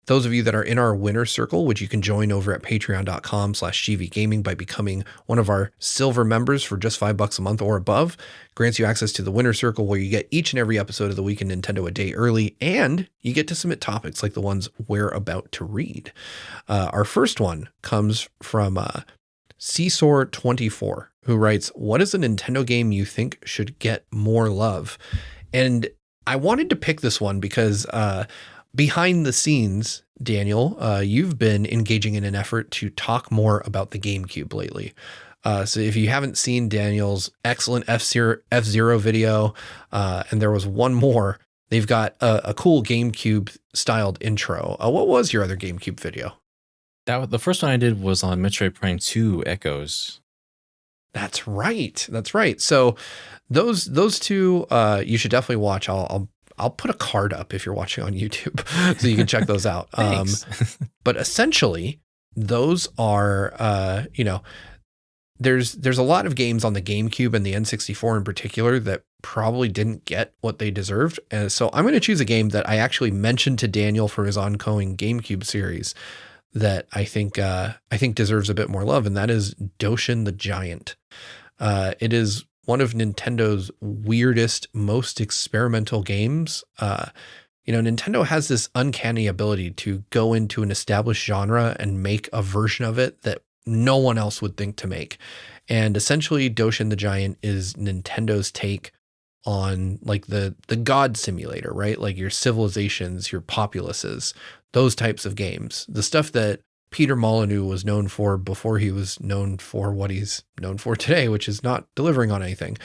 those of you that are in our winner circle, which you can join over at patreon.com/GVGaming by becoming one of our silver members for just $5 a month or above, grants you access to the winner circle where you get each and every episode of the Week in Nintendo a day early, and you get to submit topics like the ones we're about to read. Our first one comes from Seesaw24, who writes, "What is a Nintendo game you think should get more love?" And I wanted to pick this one because behind the scenes, Daniel, you've been engaging in an effort to talk more about the GameCube lately. So if you haven't seen Daniel's excellent F-Zero video, and there was one more, they've got a cool GameCube styled intro. What was your other GameCube video? The first one I did was on Metroid Prime 2 Echoes. That's right. So those two, you should definitely watch. I'll put a card up if you're watching on YouTube so you can check those out. But essentially those are, there's a lot of games on the GameCube and the N64 in particular that probably didn't get what they deserved. And so I'm going to choose a game that I actually mentioned to Daniel for his ongoing GameCube series that I think deserves a bit more love, and that is Doshin the Giant. It is one of Nintendo's weirdest, most experimental games. Nintendo has this uncanny ability to go into an established genre and make a version of it that no one else would think to make. And essentially, Doshin the Giant is Nintendo's take on like the God simulator, right? Like your civilizations, your populaces, those types of games. The stuff that Peter Molyneux was known for before he was known for what he's known for today, which is not delivering on anything.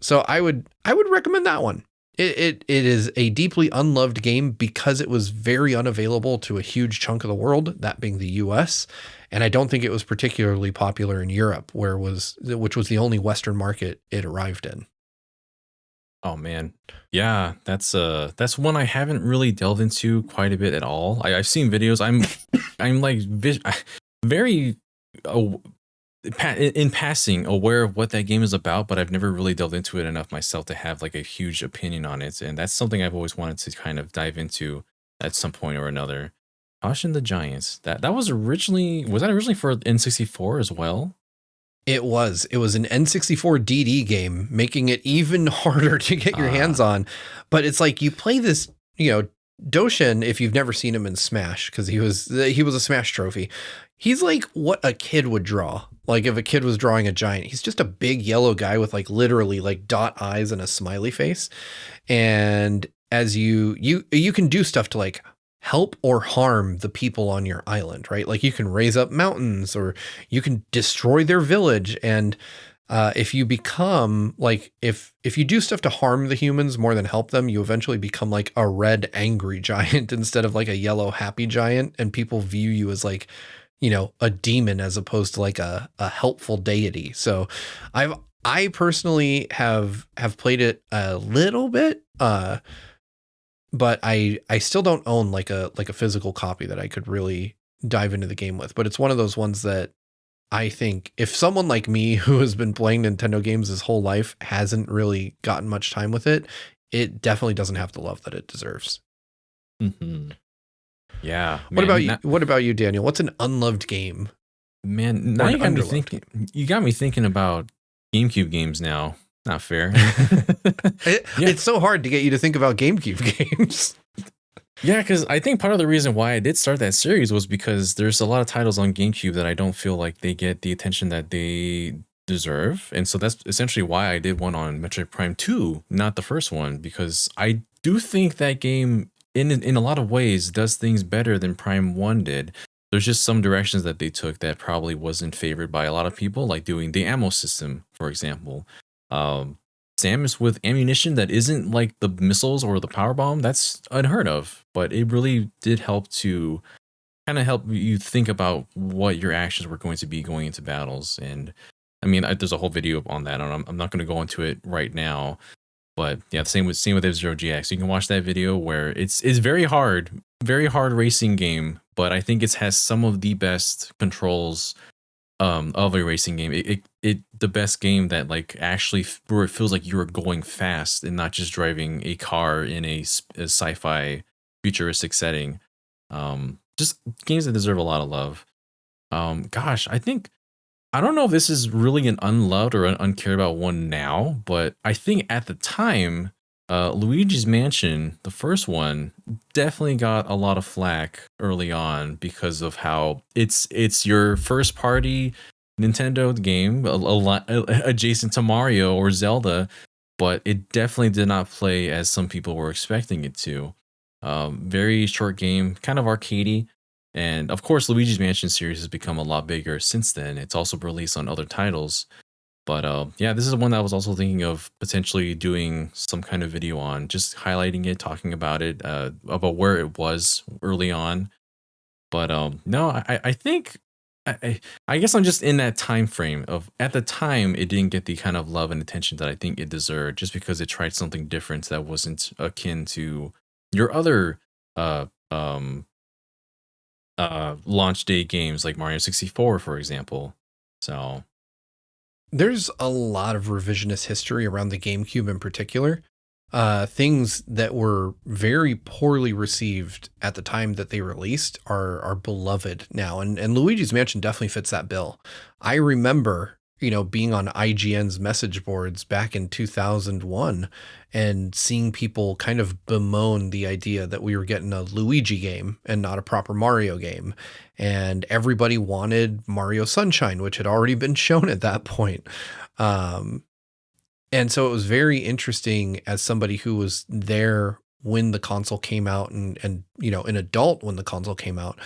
So I would recommend that one. It is a deeply unloved game because it was very unavailable to a huge chunk of the world, that being the US. And I don't think it was particularly popular in Europe, which was the only Western market it arrived in. Oh man, yeah, that's one I haven't really delved into quite a bit at all. I've seen videos. I'm like very in passing aware of what that game is about, but I've never really delved into it enough myself to have like a huge opinion on it. And that's something I've always wanted to kind of dive into at some point or another. Caution the Giants. That was originally for N64 as well? It was an N64 DD game, making it even harder to get your hands on. But it's like you play this, Doshin, if you've never seen him in Smash, because he was a Smash trophy. He's like what a kid would draw. Like if a kid was drawing a giant, he's just a big yellow guy with like literally like dot eyes and a smiley face. And as you can do stuff to like help or harm the people on your island, right? Like you can raise up mountains or you can destroy their village. And if you become like, if you do stuff to harm the humans more than help them, you eventually become like a red angry giant instead of like a yellow happy giant. And people view you as like, a demon as opposed to like a helpful deity. So I personally have played it a little bit, but I still don't own like a physical copy that I could really dive into the game with. But it's one of those ones that I think if someone like me who has been playing Nintendo games his whole life hasn't really gotten much time with it, it definitely doesn't have the love that it deserves. Mm-hmm. Yeah. What about you, Daniel? What's an unloved game? Man, now you got me thinking about GameCube games now. Not fair. It's so hard to get you to think about GameCube games. Yeah, because I think part of the reason why I did start that series was because there's a lot of titles on GameCube that I don't feel like they get the attention that they deserve. And so that's essentially why I did one on Metroid Prime 2, not the first one, because I do think that game in a lot of ways does things better than Prime 1 did. There's just some directions that they took that probably wasn't favored by a lot of people, like doing the ammo system, for example. Samus with ammunition that isn't like the missiles or the power bomb, that's unheard of, but it really did help to kind of help you think about what your actions were going to be going into battles. And I mean, there's a whole video on that, and I'm not going to go into it right now, but yeah, same with F-Zero GX. You can watch that video where it's very hard racing game, but I think it has some of the best controls of a racing game. It the best game that like actually where it feels like you're going fast and not just driving a car in a sci-fi futuristic setting. Just games that deserve a lot of love. Gosh, I don't know if this is really an unloved or an uncared about one now, but I think at the time, Luigi's Mansion, the first one, definitely got a lot of flack early on because of how it's your first party Nintendo game, adjacent to Mario or Zelda, but it definitely did not play as some people were expecting it to. Very short game, kind of arcadey. And of course, Luigi's Mansion series has become a lot bigger since then. It's also released on other titles. But yeah, this is one that I was also thinking of potentially doing some kind of video on, just highlighting it, talking about it, about where it was early on. But no, I think, I guess I'm just in that time frame of at the time it didn't get the kind of love and attention that I think it deserved, just because it tried something different that wasn't akin to your other launch day games like Mario 64, for example. So there's a lot of revisionist history around the GameCube in particular. things that were very poorly received at the time that they released are beloved now. And Luigi's Mansion definitely fits that bill. I remember, being on IGN's message boards back in 2001 and seeing people kind of bemoan the idea that we were getting a Luigi game and not a proper Mario game. And everybody wanted Mario Sunshine, which had already been shown at that point. And so it was very interesting as somebody who was there when the console came out and an adult when the console came out,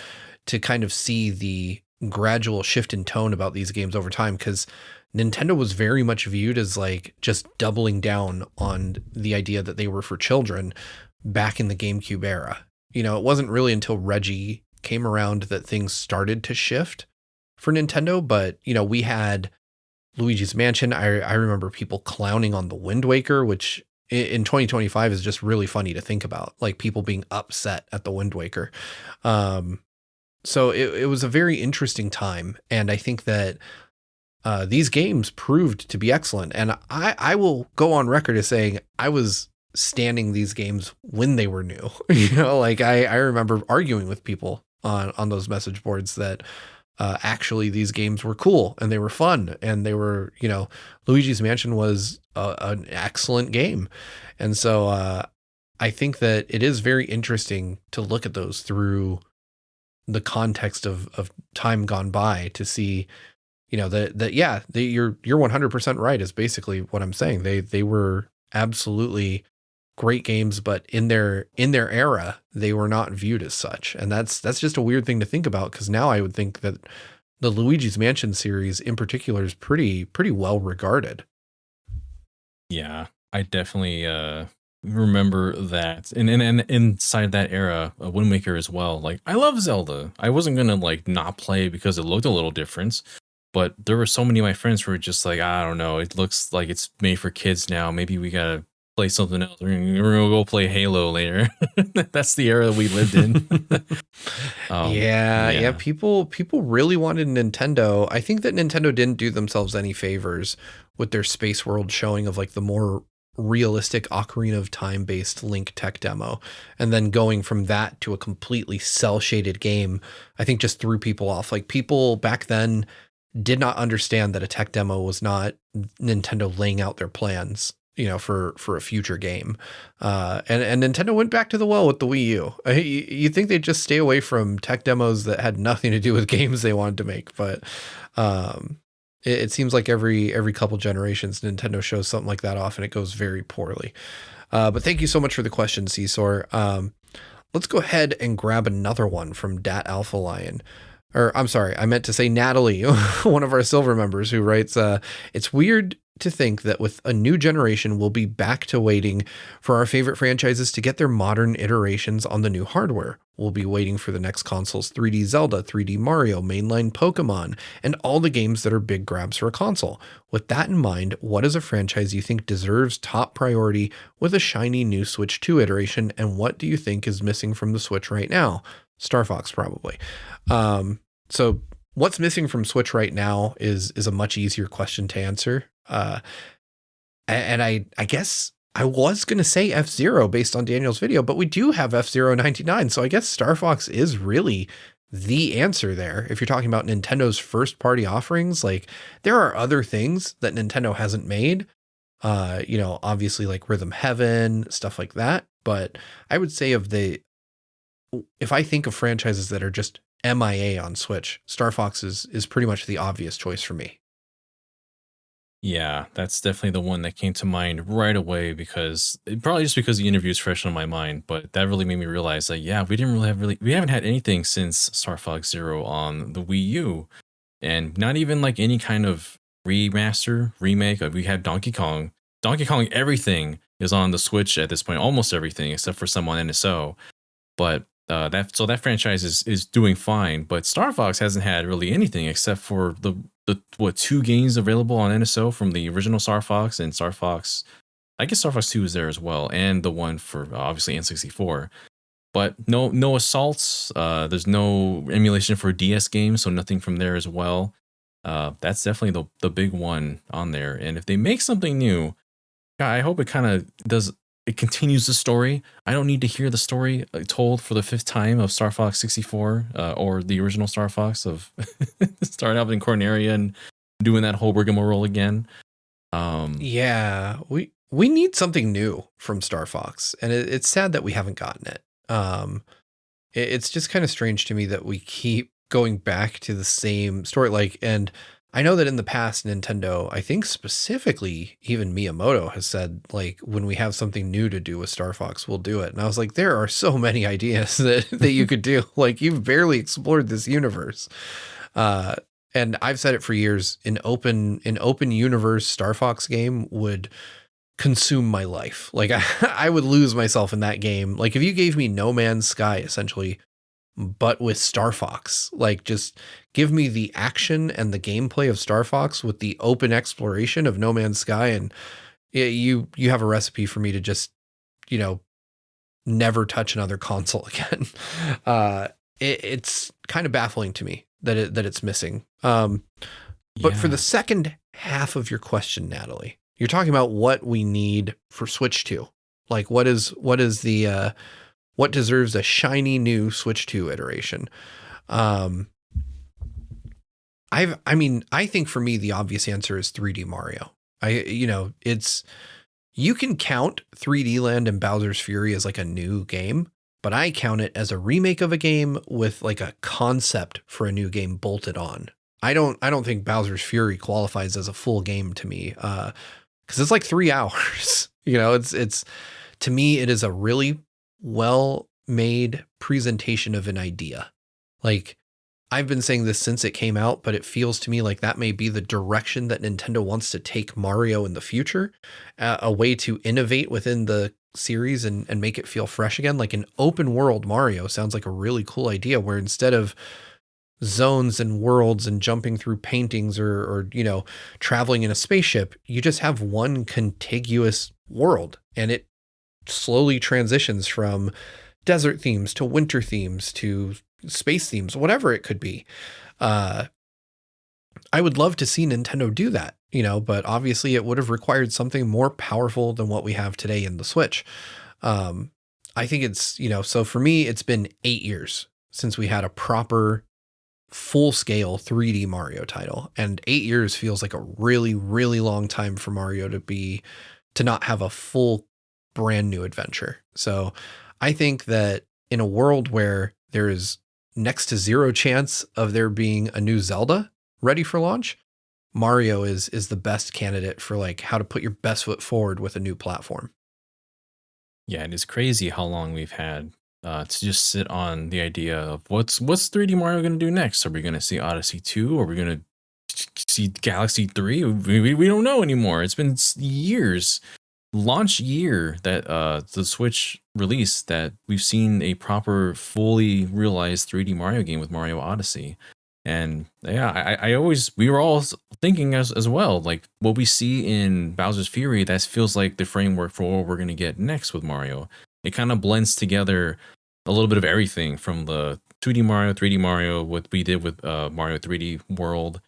to kind of see the gradual shift in tone about these games over time, because Nintendo was very much viewed as like just doubling down on the idea that they were for children back in the GameCube era. It wasn't really until Reggie came around that things started to shift for Nintendo, but we had Luigi's Mansion. I remember people clowning on the Wind Waker, which in 2025 is just really funny to think about, like people being upset at the Wind Waker. So it was a very interesting time. And I think that these games proved to be excellent. And I will go on record as saying I was standing these games when they were new. Like I remember arguing with people on those message boards that actually these games were cool and they were fun and they were, Luigi's Mansion was an excellent game. And so I think that it is very interesting to look at those through the context of time gone by to see, you're 100% right is basically what I'm saying. They were absolutely great games, but in their era, they were not viewed as such. And that's just a weird thing to think about, because now I would think that the Luigi's Mansion series in particular is pretty well regarded. Yeah, I definitely remember that. And inside that era, Wind Waker as well. Like, I love Zelda. I wasn't gonna like not play because it looked a little different. But there were so many of my friends who were just like, I don't know, it looks like it's made for kids now. Maybe we gotta play something else. We're gonna go play Halo later. That's the era that we lived in. Yeah. People really wanted Nintendo. I think that Nintendo didn't do themselves any favors with their Space World showing of like the more realistic Ocarina of Time based Link tech demo, and then going from that to a completely cell shaded game. I think just threw people off. Like, people back then did not understand that a tech demo was not Nintendo laying out their plans, for a future game. And Nintendo went back to the well with the Wii U. You think they'd just stay away from tech demos that had nothing to do with games they wanted to make. But it seems like every couple generations, Nintendo shows something like that off and it goes very poorly. But thank you so much for the question, Seesaw. Let's go ahead and grab another one from Dat Alpha Lion. Or I'm sorry, I meant to say Natalie, one of our silver members, who writes, it's weird to think that with a new generation, we'll be back to waiting for our favorite franchises to get their modern iterations on the new hardware. We'll be waiting for the next console's 3D Zelda, 3D Mario, mainline Pokemon, and all the games that are big grabs for a console. With that in mind, what is a franchise you think deserves top priority with a shiny new Switch 2 iteration, and what do you think is missing from the Switch right now? Star Fox, probably. So what's missing from Switch right now is a much easier question to answer. And I guess I was going to say F-Zero based on Daniel's video, but we do have F-Zero 99. So I guess Star Fox is really the answer there. If you're talking about Nintendo's first party offerings, like, there are other things that Nintendo hasn't made, obviously like Rhythm Heaven, stuff like that. But I would say if I think of franchises that are just MIA on Switch, Star Fox is pretty much the obvious choice for me. Yeah, that's definitely the one that came to mind right away, because probably just because the interview is fresh on my mind, but that really made me realize that, yeah, we haven't had anything since Star Fox Zero on the Wii U, and not even like any kind of remaster, remake. We had Donkey Kong, everything is on the Switch at this point, almost everything except for some on NSO. But that franchise is doing fine, but Star Fox hasn't had really anything except for the 2 games available on NSO from the original Star Fox and Star Fox. I guess Star Fox 2 is there as well, and the one for obviously N64. But no assaults. There's no emulation for DS games, so nothing from there as well. That's definitely the big one on there. And if they make something new, I hope it kind of does it continues the story. I don't need to hear the story told for the 5th time of Star Fox 64 or the original Star Fox of starting out in Corneria and doing that whole rigmarole again. Yeah, we need something new from Star Fox, and it's sad that we haven't gotten it. It's just kind of strange to me that we keep going back to the same story. Like, and I know that in the past, Nintendo, I think specifically even Miyamoto has said, like, when we have something new to do with Star Fox, we'll do it. And I was like, there are so many ideas that you could do. Like, you've barely explored this universe. And I've said it for years, an open universe Star Fox game would consume my life. Like I would lose myself in that game. Like if you gave me No Man's Sky essentially, but with Star Fox, like just give me the action and the gameplay of Star Fox with the open exploration of No Man's Sky, and you have a recipe for me to just, never touch another console again. It's kind of baffling to me that it's missing. But for the second half of your question, Natalie, you're talking about what we need for Switch 2. Like what is the what deserves a shiny new Switch 2 iteration? I think for me the obvious answer is 3D Mario. You can count 3D Land and Bowser's Fury as like a new game, but I count it as a remake of a game with like a concept for a new game bolted on. I don't think Bowser's Fury qualifies as a full game to me, because it's like 3 hours. It's to me it is a really well made presentation of an idea. Like I've been saying this since it came out, but it feels to me like that may be the direction that Nintendo wants to take Mario in the future, a way to innovate within the series and make it feel fresh again. Like an open world Mario sounds like a really cool idea, where instead of zones and worlds and jumping through paintings or traveling in a spaceship, you just have one contiguous world, and it slowly transitions from desert themes to winter themes to space themes, whatever it could be. I would love to see Nintendo do that, but obviously it would have required something more powerful than what we have today in the Switch. I think it's, so for me, it's been 8 years since we had a proper full scale 3D Mario title. And 8 years feels like a really, really long time for Mario to not have a full brand new adventure. So I think that in a world where there is next to zero chance of there being a new Zelda ready for launch, Mario is the best candidate for like how to put your best foot forward with a new platform. Yeah, it is crazy how long we've had to just sit on the idea of what's 3D Mario going to do next. Are we going to see Odyssey 2? Are we going to see Galaxy 3? We don't know anymore. It's been years, launch year that the Switch release, that we've seen a proper, fully realized 3D Mario game with Mario Odyssey. And yeah, we were all thinking as well, like what we see in Bowser's Fury, that feels like the framework for what we're going to get next with Mario. It kind of blends together a little bit of everything from the 2D Mario, 3D Mario, what we did with Mario 3D World.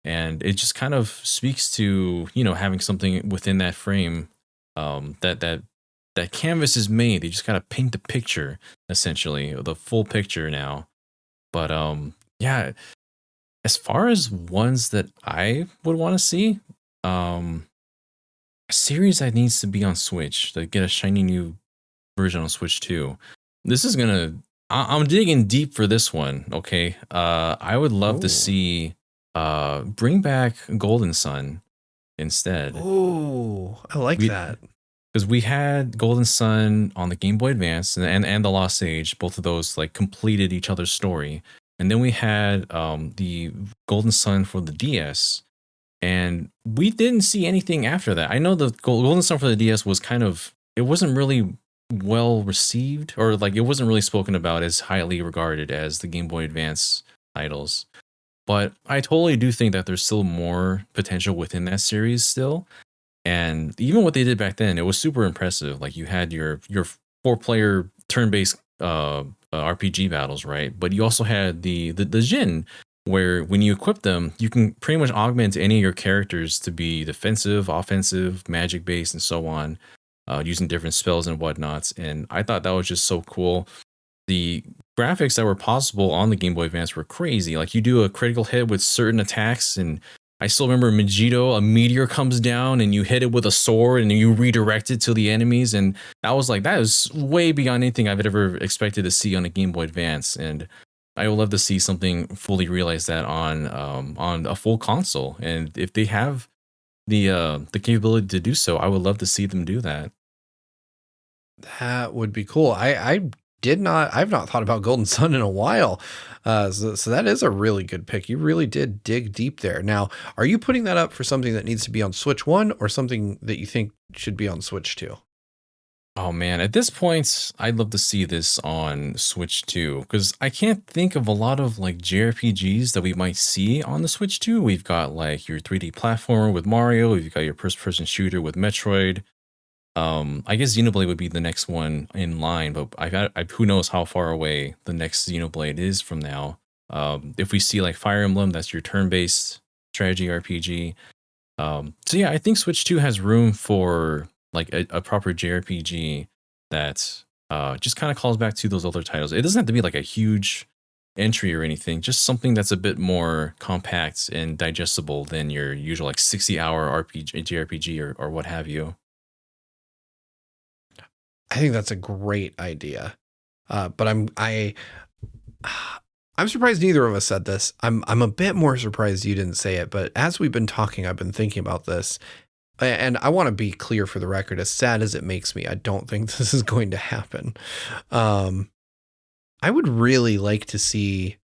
And it just kind of speaks to, having something within that frame, that canvas is made. They just got to paint the picture, essentially, the full picture now. But yeah, as far as ones that I would want to see, a series that needs to be on Switch, to get a shiny new version on Switch 2. This is I'm digging deep for this one, okay? I would love to see bring back Golden Sun instead. Oh, I like that. Because we had Golden Sun on the Game Boy Advance and the Lost Age, both of those like completed each other's story. And then we had the Golden Sun for the DS, and we didn't see anything after that. I know the Golden Sun for the DS was it wasn't really well received, or like it wasn't really spoken about as highly regarded as the Game Boy Advance titles. But I totally do think that there's still more potential within that series still. And even what they did back then, it was super impressive. Like you had your 4-player turn-based RPG battles, right? But you also had the Jin, where when you equip them, you can pretty much augment any of your characters to be defensive, offensive, magic based, and so on. using different spells and whatnots. And I thought that was just so cool. The graphics that were possible on the Game Boy Advance were crazy. Like you do a critical hit with certain attacks, and I still remember Megiddo, a meteor comes down and you hit it with a sword and you redirect it to the enemies. And that was like, that is way beyond anything I've ever expected to see on a Game Boy Advance. And I would love to see something fully realize that on a full console. And if they have the capability to do so, I would love to see them do that. That would be cool. I've not thought about Golden Sun in a while. So that is a really good pick. You really did dig deep there. Now, are you putting that up for something that needs to be on Switch 1 or something that you think should be on Switch 2? Oh man, at this point, I'd love to see this on Switch 2 because I can't think of a lot of like JRPGs that we might see on the Switch 2. We've got like your 3D platformer with Mario, you've got your first-person shooter with Metroid. I guess Xenoblade would be the next one in line, but who knows how far away the next Xenoblade is from now. If we see like Fire Emblem, that's your turn-based strategy RPG. So yeah, I think Switch 2 has room for like a proper JRPG that just kind of calls back to those other titles. It doesn't have to be like a huge entry or anything, just something that's a bit more compact and digestible than your usual like 60-hour RPG, JRPG or what have you. I think that's a great idea. But I'm surprised neither of us said this. I'm a bit more surprised you didn't say it, but as we've been talking, I've been thinking about this. And I want to be clear for the record, as sad as it makes me, I don't think this is going to happen. I would really like to see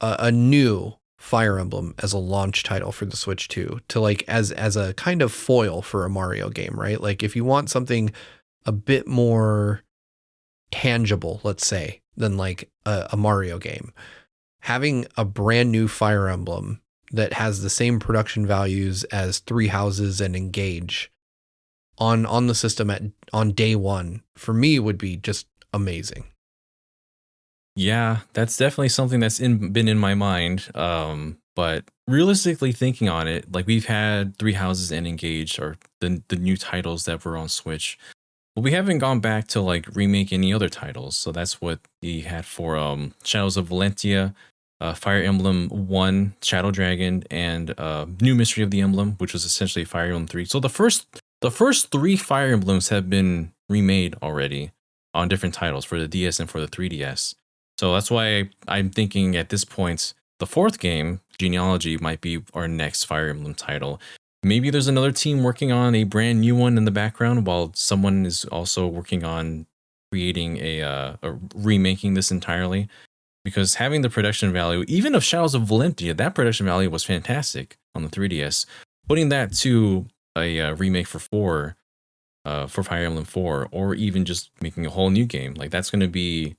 a new Fire Emblem as a launch title for the Switch 2 to like as a kind of foil for a Mario game, right? Like if you want something a bit more tangible, let's say, than like a Mario game, having a brand new Fire Emblem that has the same production values as Three Houses and Engage on the system on day one, for me would be just amazing. Yeah, that's definitely something that's been in my mind. But realistically thinking on it, like we've had Three Houses and Engage, or the new titles that were on Switch, but we haven't gone back to like remake any other titles. So that's what we had for Shadows of Valentia, Fire Emblem 1, Shadow Dragon, and New Mystery of the Emblem, which was essentially Fire Emblem 3. So the first three Fire Emblems have been remade already on different titles for the DS and for the 3DS. So that's why I'm thinking at this point, the fourth game, Genealogy, might be our next Fire Emblem title. Maybe there's another team working on a brand new one in the background while someone is also working on creating a remaking this entirely. Because having the production value, even of Shadows of Valentia, that production value was fantastic on the 3DS. Putting that to a remake for Fire Emblem 4, or even just making a whole new game, like that's going to be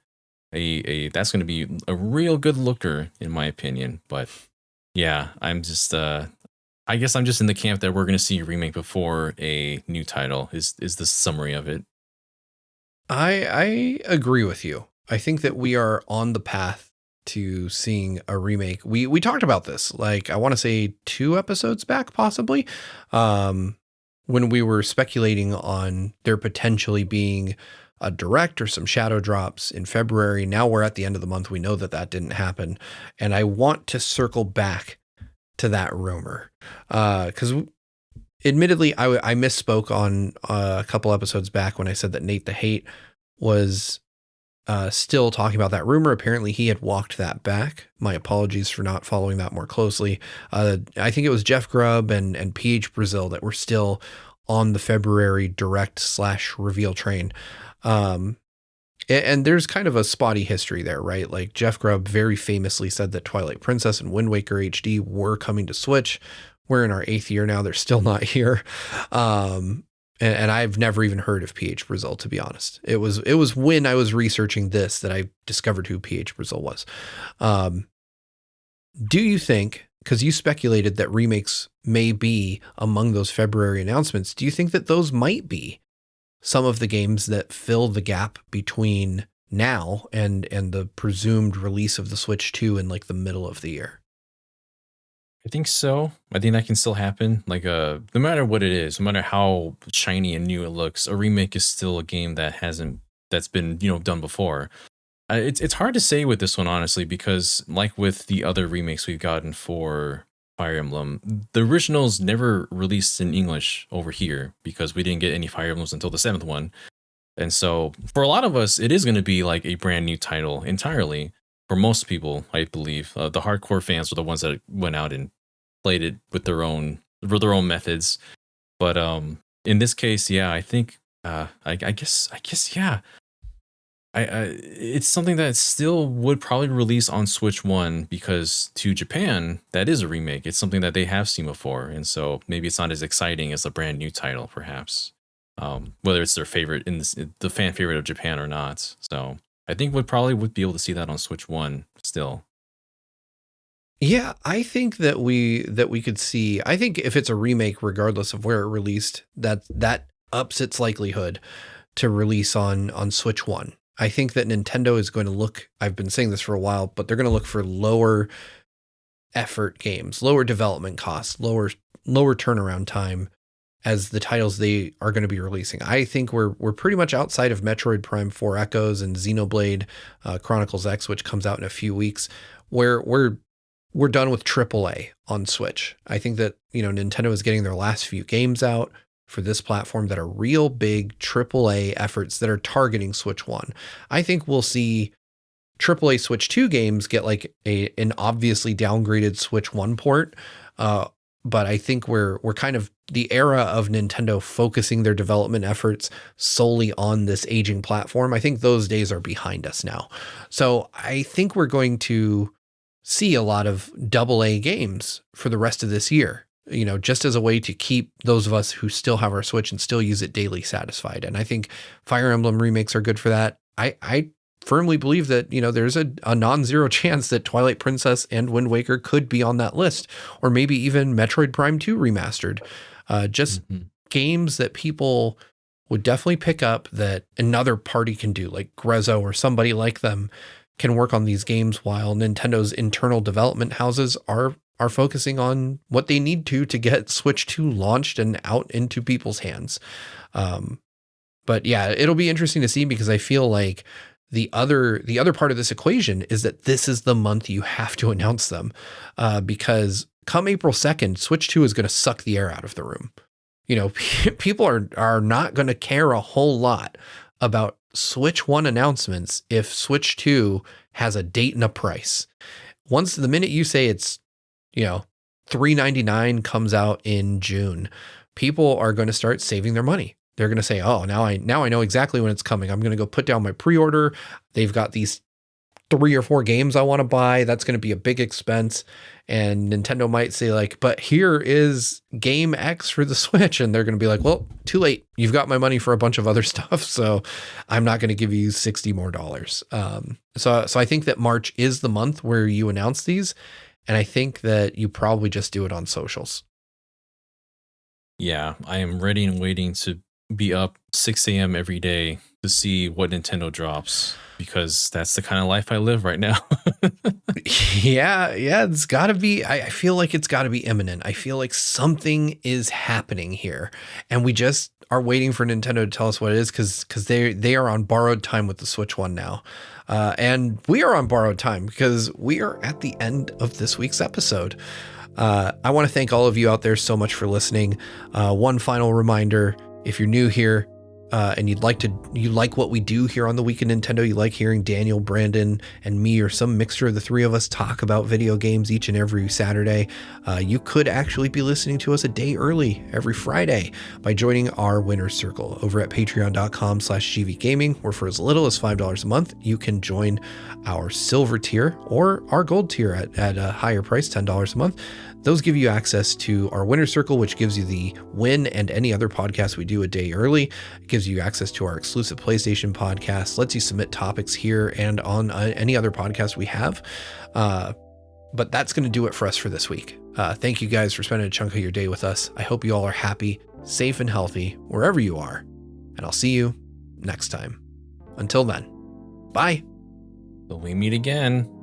that's going to be a real good looker in my opinion. But yeah, I'm just I guess I'm just in the camp that we're going to see a remake before a new title is the summary of it. I agree with you. I think that we are on the path to seeing a remake. We talked about this, like I want to say 2 episodes back, possibly, when we were speculating on there potentially being a direct or some shadow drops in February. Now we're at the end of the month. We know that didn't happen. And I want to circle back to that rumor. Because admittedly, I misspoke on a couple episodes back when I said that Nate the Hate was still talking about that rumor. Apparently he had walked that back. My apologies for not following that more closely. I think it was Jeff Grubb and PH Brazil that were still on the February direct/reveal train. And there's kind of a spotty history there, right? Like Jeff Grubb very famously said that Twilight Princess and Wind Waker HD were coming to Switch. We're in our 8th year now. They're still not here. And I've never even heard of PH Brazil, to be honest. It was when I was researching this that I discovered who PH Brazil was. Do you think, because you speculated that remakes may be among those February announcements, do you think that those might be some of the games that fill the gap between now and the presumed release of the Switch 2 in like the middle of the year? I think so. I think that can still happen. Like, no matter what it is, no matter how shiny and new it looks, a remake is still a game that's been, done before. It's hard to say with this one, honestly, because like with the other remakes we've gotten for Fire Emblem, the originals never released in English over here because we didn't get any Fire Emblems until the seventh one. And so for a lot of us, it is going to be like a brand new title entirely. For most people, I believe, the hardcore fans are the ones that went out and played it with their own methods. But in this case, yeah, I think I guess yeah. It's something that still would probably release on Switch 1 because to Japan, that is a remake. It's something that they have seen before. And so maybe it's not as exciting as a brand new title, perhaps. Whether it's their favorite the fan favorite of Japan or not. So I think would be able to see that on Switch 1 still. Yeah, I think that we could see. I think if it's a remake, regardless of where it released, that ups its likelihood to release on Switch 1. I think that Nintendo is going to look, I've been saying this for a while, but they're going to look for lower effort games, lower development costs, lower turnaround time as the titles they are going to be releasing. I think we're pretty much outside of Metroid Prime 4 Echoes and Xenoblade Chronicles X, which comes out in a few weeks, where we're done with AAA on Switch. I think that, Nintendo is getting their last few games out for this platform that are real big AAA efforts that are targeting Switch 1. I think we'll see AAA Switch 2 games get like an obviously downgraded Switch 1 port. But I think we're kind of the era of Nintendo focusing their development efforts solely on this aging platform. I think those days are behind us now. So I think we're going to see a lot of AA games for the rest of this year, just as a way to keep those of us who still have our Switch and still use it daily satisfied. And I think Fire Emblem remakes are good for that. I firmly believe that, there's a non-zero chance that Twilight Princess and Wind Waker could be on that list, or maybe even Metroid Prime 2 remastered. Games that people would definitely pick up that another party can do, like Grezzo or somebody like them can work on these games while Nintendo's internal development houses are focusing on what they need to get Switch 2 launched and out into people's hands. But yeah, it'll be interesting to see because I feel like the other part of this equation is that this is the month you have to announce them, because come April 2nd, Switch 2 is going to suck the air out of the room. People are not going to care a whole lot about Switch 1 announcements if Switch 2 has a date and a price. The minute you say it's, $399 comes out in June, people are going to start saving their money. They're going to say, oh, now I know exactly when it's coming. I'm going to go put down my pre-order. They've got these 3 or 4 games I want to buy. That's going to be a big expense. And Nintendo might say like, but here is game X for the Switch. And they're going to be like, well, too late. You've got my money for a bunch of other stuff. So I'm not going to give you $60 more. So I think that March is the month where you announce these. And I think that you probably just do it on socials. Yeah, I am ready and waiting to be up 6 a.m. every day to see what Nintendo drops, because that's the kind of life I live right now. Yeah, it's got to be. I feel like it's got to be imminent. I feel like something is happening here, and we just are waiting for Nintendo to tell us what it is, because they are on borrowed time with the Switch 1 now. And we are on borrowed time because we are at the end of this week's episode. I want to thank all of you out there so much for listening. One final reminder, if you're new here, and you like what we do here on the Week in Nintendo, you like hearing Daniel, Brandon, and me, or some mixture of the three of us talk about video games each and every Saturday, you could actually be listening to us a day early every Friday by joining our Winner's Circle over at patreon.com/gvgaming, where for as little as $5 a month, you can join our silver tier or our gold tier at a higher price, $10 a month. Those give you access to our Winner's Circle, which gives you the Win and any other podcast we do a day early. It gives you access to our exclusive PlayStation podcast, lets you submit topics here and on any other podcast we have. But that's going to do it for us for this week. Thank you guys for spending a chunk of your day with us. I hope you all are happy, safe, and healthy wherever you are. And I'll see you next time. Until then, bye. Till we meet again.